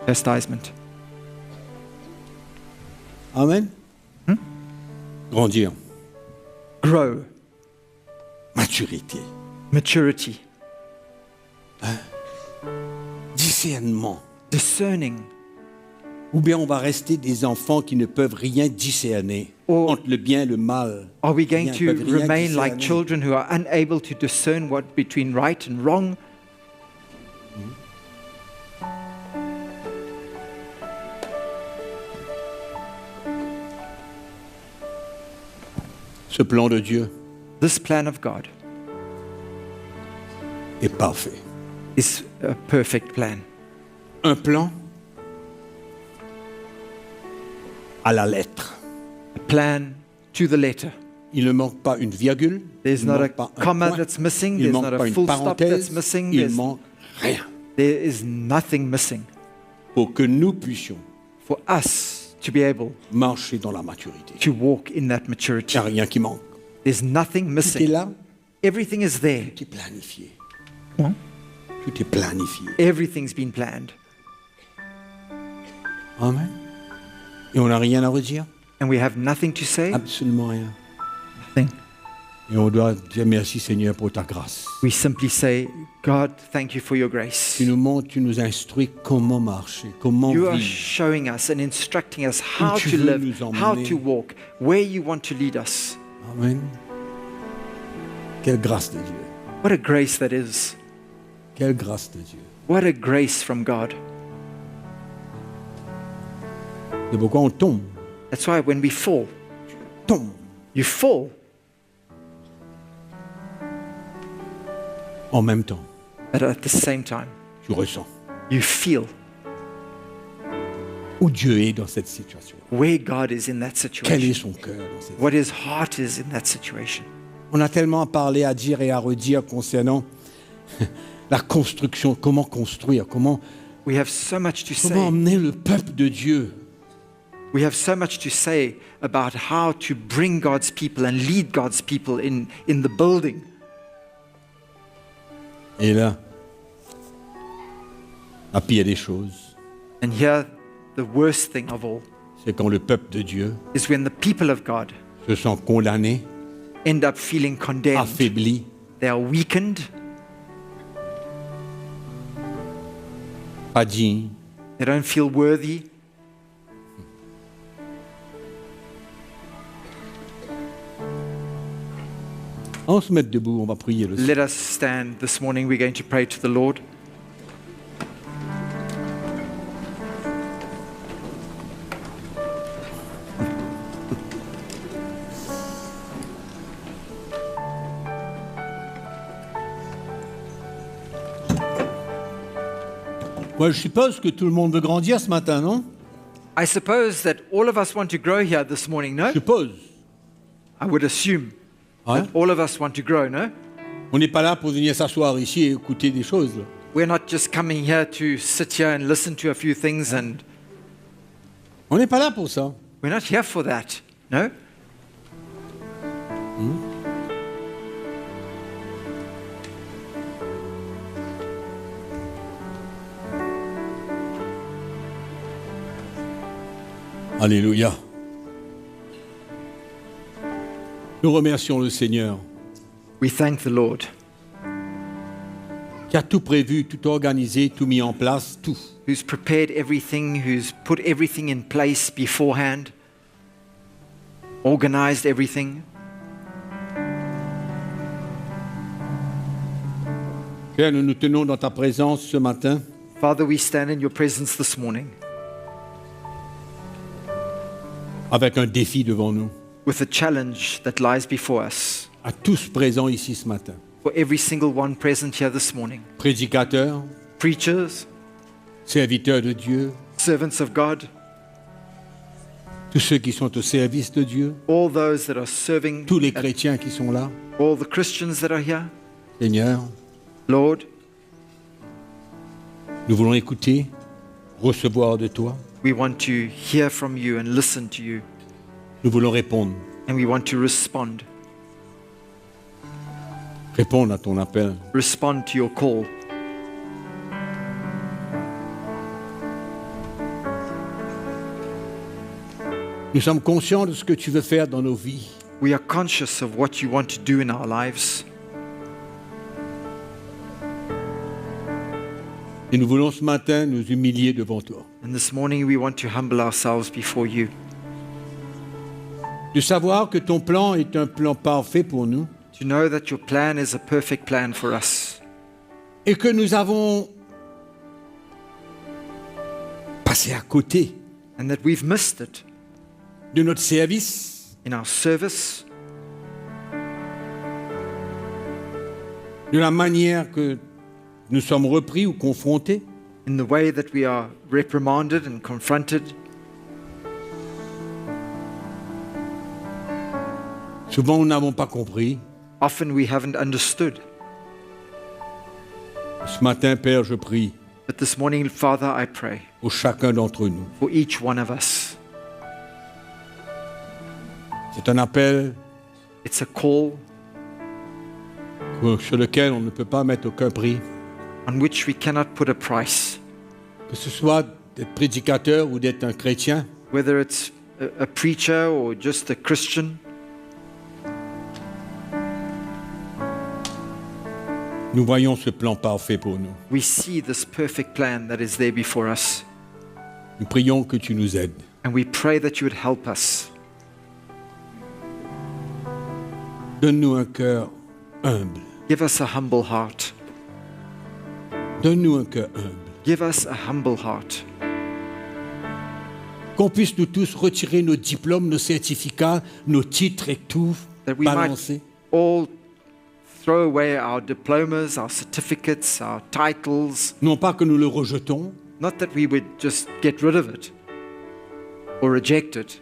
chastisement.
Amen. Grandir.
grow,
maturité,
maturity,
discernement.
discerning.
Ou bien on va rester des enfants qui ne peuvent rien discerner
Or-
entre le bien et le mal.
Are we going
Ils
to
peuvent rien
remain like
discerner.
children who are unable to discern what between right and wrong?
Ce plan de Dieu
This plan of God
est parfait.
is a perfect plan.
Un plan à la lettre.
A plan to the letter.
Il ne manque pas une virgule,
There's
il ne
not a
manque pas un
comma
point,
that's missing.
il ne
There's
manque
not
pas
a
une
full stop that's
parenthèse,
missing.
il ne manque rien
There is nothing missing
pour que nous puissions
for us to be able
marcher dans la maturité.
to walk in that
Il
maturity.
n'y a rien qui manque.
There's nothing
Tout est
missing.
là,
Everything is there.
tout est planifié.
Huh?
Tout est planifié.
Everything's been planned.
Amen. Et on n'a rien à redire.
And we have nothing to say.
Absolument rien.
Nothing.
Et on doit dire merci Seigneur pour ta grâce.
We simply say, God, thank you for your grace.
Tu nous montres, tu nous instruis comment marcher, comment
You are
vivre.
showing us and instructing us how
tu
to
veux
live,
nous emmener.
how to walk, where you want to lead us.
Amen. Quelle grâce de Dieu.
What a grace that is.
Quelle grâce de Dieu.
What a grace from God.
C'est pourquoi on tombe.
That's why when we fall,
Tombe.
you fall
En même temps,
but at the same time,
tu ressens
you feel
où Dieu est dans cette situation.
where God is in that
Quel est
situation,
son cœur dans cette
what his heart is in that situation.
On a tellement à parler, à dire et à redire concernant la construction, comment construire, comment
We have so much to say.
emmener le peuple de Dieu.
We have so much to say about how to bring God's people and lead God's people in the building.
Et là, la pire des choses,
And here, the worst thing of all
c'est quand le peuple de Dieu
is when the people of God
se sent condamné,
end up feeling condemned.
affaibli,
They are weakened.
pas digne.
They don't feel worthy.
On se met debout, on va prier le Seigneur.
Let us stand this morning. We're going to pray to the Lord.
Moi, je suppose que tout le monde veut grandir ce matin, non?
I suppose that all of us want to grow here this morning, no?
Je suppose.
I would assume
Ouais.
that all of us want to grow, no?
On n'est pas là pour venir s'asseoir ici et écouter des choses. là.
We're not just coming here to sit here and listen to a few things, and
On n'est pas là pour ça.
we're not here for that, no?
Alléluia. Nous remercions le Seigneur
We thank the Lord
qui a tout prévu, tout organisé, tout mis en place, tout.
who's prepared everything, who's put everything in place beforehand, organized everything.
Père, nous nous tenons dans ta présence ce matin
Father, we stand in your presence this morning
avec un défi devant nous.
with a challenge that lies before us.
À tous présents ici ce matin.
For every single one present here this morning,
Prédicateurs,
preachers,
serviteurs de Dieu,
servants of God,
tous ceux qui sont au service de Dieu,
all those that are serving,
tous les chrétiens qui sont là.
all the Christians that are here.
Seigneur,
Lord,
nous voulons écouter, recevoir de toi.
we want to hear from you and listen to you,
Nous voulons répondre.
and we want to respond.
Répondre à ton appel.
Respond to your call.
Nous sommes conscients de ce que tu veux faire dans nos vies.
We are conscious of what you want to do in our lives.
Et nous voulons ce matin nous humilier devant toi.
And this morning we want to humble ourselves before you.
De savoir que ton plan est un plan parfait pour nous
To know that your plan is a perfect plan for us.
et que nous avons passé à côté
And that we've missed it
de notre service,
in our service,
de la manière que nous sommes repris ou confrontés.
in the way that we are reprimanded and confronted.
Souvent, nous n'avons pas compris.
Often we haven't understood.
Ce matin, Père, je prie
But this morning, Father, I pray
pour chacun d'entre nous.
for each one of us.
C'est un appel
It's a call
sur lequel on ne peut pas mettre aucun prix.
on which we cannot put a price.
Que ce soit d'être prédicateur ou d'être un chrétien,
Whether it's a preacher or just a Christian,
nous voyons ce plan parfait pour nous.
we see this perfect plan that is there before us.
Nous prions que tu nous aides.
And we pray that you would help us.
Donne-nous un cœur humble.
Give us a humble heart.
Donne-nous un cœur humble.
Give us a humble heart.
Qu'on puisse nous tous retirer nos diplômes, nos certificats, nos titres et tout,
That we might
balancer.
all throw away our diplomas, our certificates, our titles.
Non pas que nous le rejetons,
Not that we would just get rid of it or reject it,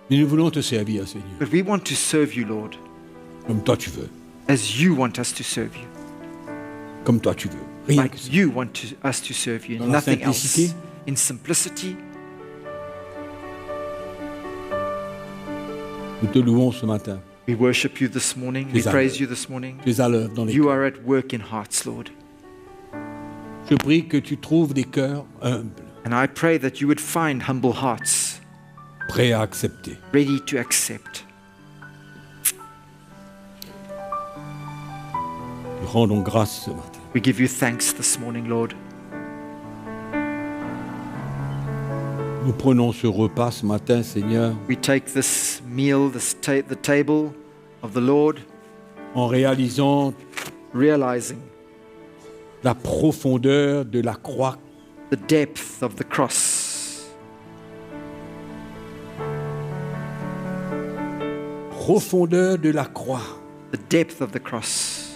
mais nous voulons te servir, Seigneur,
but we want to serve you, Lord,
comme toi tu veux.
as you want us to serve you,
Comme toi tu veux. Rien que
like
ça.
you want us to serve you,
Dans la
nothing
simplicité.
else. In simplicity,
Nous te louons ce matin.
we worship you this morning, we
Tu es à
praise
l'œuvre.
you this morning.
Tu es à l'œuvre dans les
You
cœurs.
are at work in hearts, Lord.
Je prie que tu trouves des cœurs humbles,
And I pray that you would find humble hearts
prêts à accepter.
ready to accept.
Nous rendons grâce ce matin.
We give you thanks this morning, Lord.
Nous prenons ce repas ce matin, Seigneur,
We take this meal, the table of the Lord,
en réalisant
realizing
la profondeur de la croix,
the depth of the cross,
profondeur de la croix,
the depth of the cross,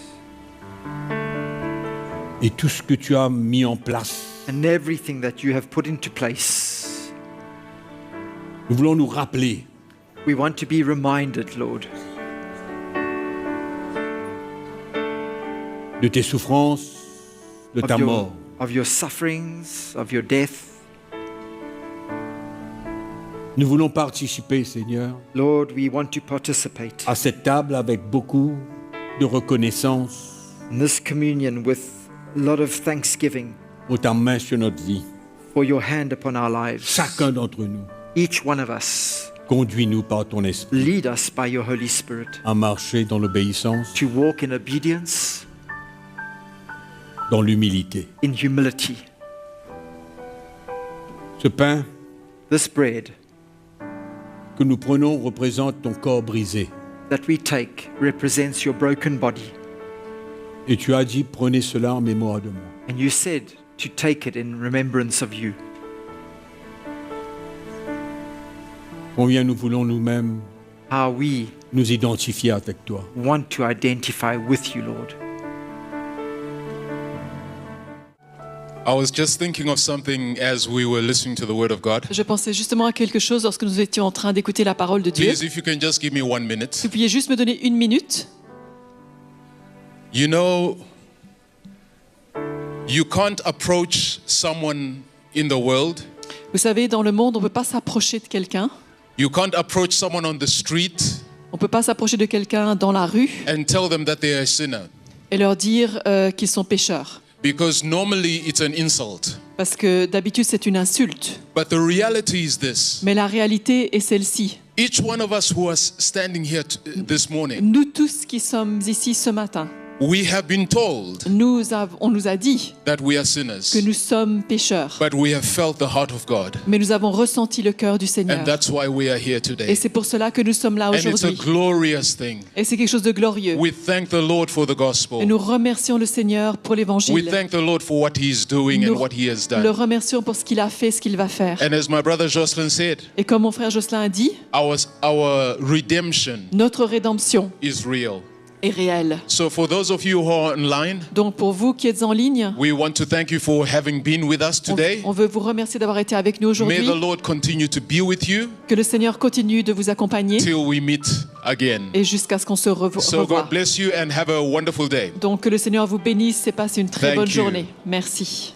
et tout ce que tu as mis en place.
and everything that you have put into place.
Nous voulons nous rappeler
We want to be reminded, Lord,
de tes souffrances, de ta mort,
of your sufferings, of your death.
Nous voulons participer, Seigneur,
Lord, we want to participate
à cette table avec beaucoup de reconnaissance
in this communion with a lot of thanksgiving
pour ta main sur notre vie.
for your hand upon our lives.
Chacun d'entre nous,
Each one of us,
conduis-nous par ton esprit
lead us by your Holy Spirit
à marcher dans l'obéissance,
to walk in obedience,
dans l'humilité.
in humility.
Ce pain
This bread
que nous prenons représente ton corps brisé.
that we take represents your broken body.
Et tu as dit, prenez cela en mémoire de moi.
And you said to take it in remembrance of you.
Combien nous voulons nous-mêmes
How we
nous identifier avec toi.
want to identify with you, Lord.
I was just thinking of something as we were listening to the Word of God.
Je pensais justement à quelque chose lorsque nous étions en train d'écouter la parole de Dieu.
Please, if you can just give me 1 minute.
Si vous pouviez juste me donner 1 minute.
You know, you can't approach someone in the world.
Vous savez, dans le monde, on ne peut pas s'approcher de quelqu'un.
You can't approach someone on the street
On ne peut pas s'approcher de quelqu'un dans la rue
and tell them that they are a sinner.
et leur dire qu'ils sont pécheurs.
Because normally it's an insult.
Parce que d'habitude, c'est une insulte.
But the reality is this.
Mais la réalité est celle-ci.
Each one of us who is standing here this morning,
Nous tous qui sommes ici ce matin,
we have been told
on nous a dit
that we are
que
sinners,
nous sommes pécheurs,
but we have felt the heart of God.
mais nous avons ressenti le cœur du Seigneur.
And that's why we are here
Et
today.
c'est pour cela que nous sommes là
And it's a
aujourd'hui.
glorious thing.
Et c'est quelque chose de glorieux.
We thank the Lord for the
Et
gospel.
nous remercions le Seigneur pour
We
l'évangile.
thank the Lord for what He's doing
Nous
and what He has
le
done.
remercions pour ce qu'il a fait, ce qu'il va faire.
And as my brother Jocelyn said,
Et comme mon frère Jocelyn a dit,
our redemption
notre rédemption
is real.
est réelle.
So for those of you who are online,
Donc pour vous qui êtes en ligne,
we want to thank you for having been with us today.
on veut vous remercier d'avoir été avec nous
May
aujourd'hui.
the Lord continue to be with you
Que le Seigneur continue de vous accompagner
till we meet again.
et jusqu'à ce qu'on se
So
revoie.
God bless you and have a wonderful day.
Donc que le Seigneur vous bénisse et passe une très
Thank
bonne
you.
journée. Merci.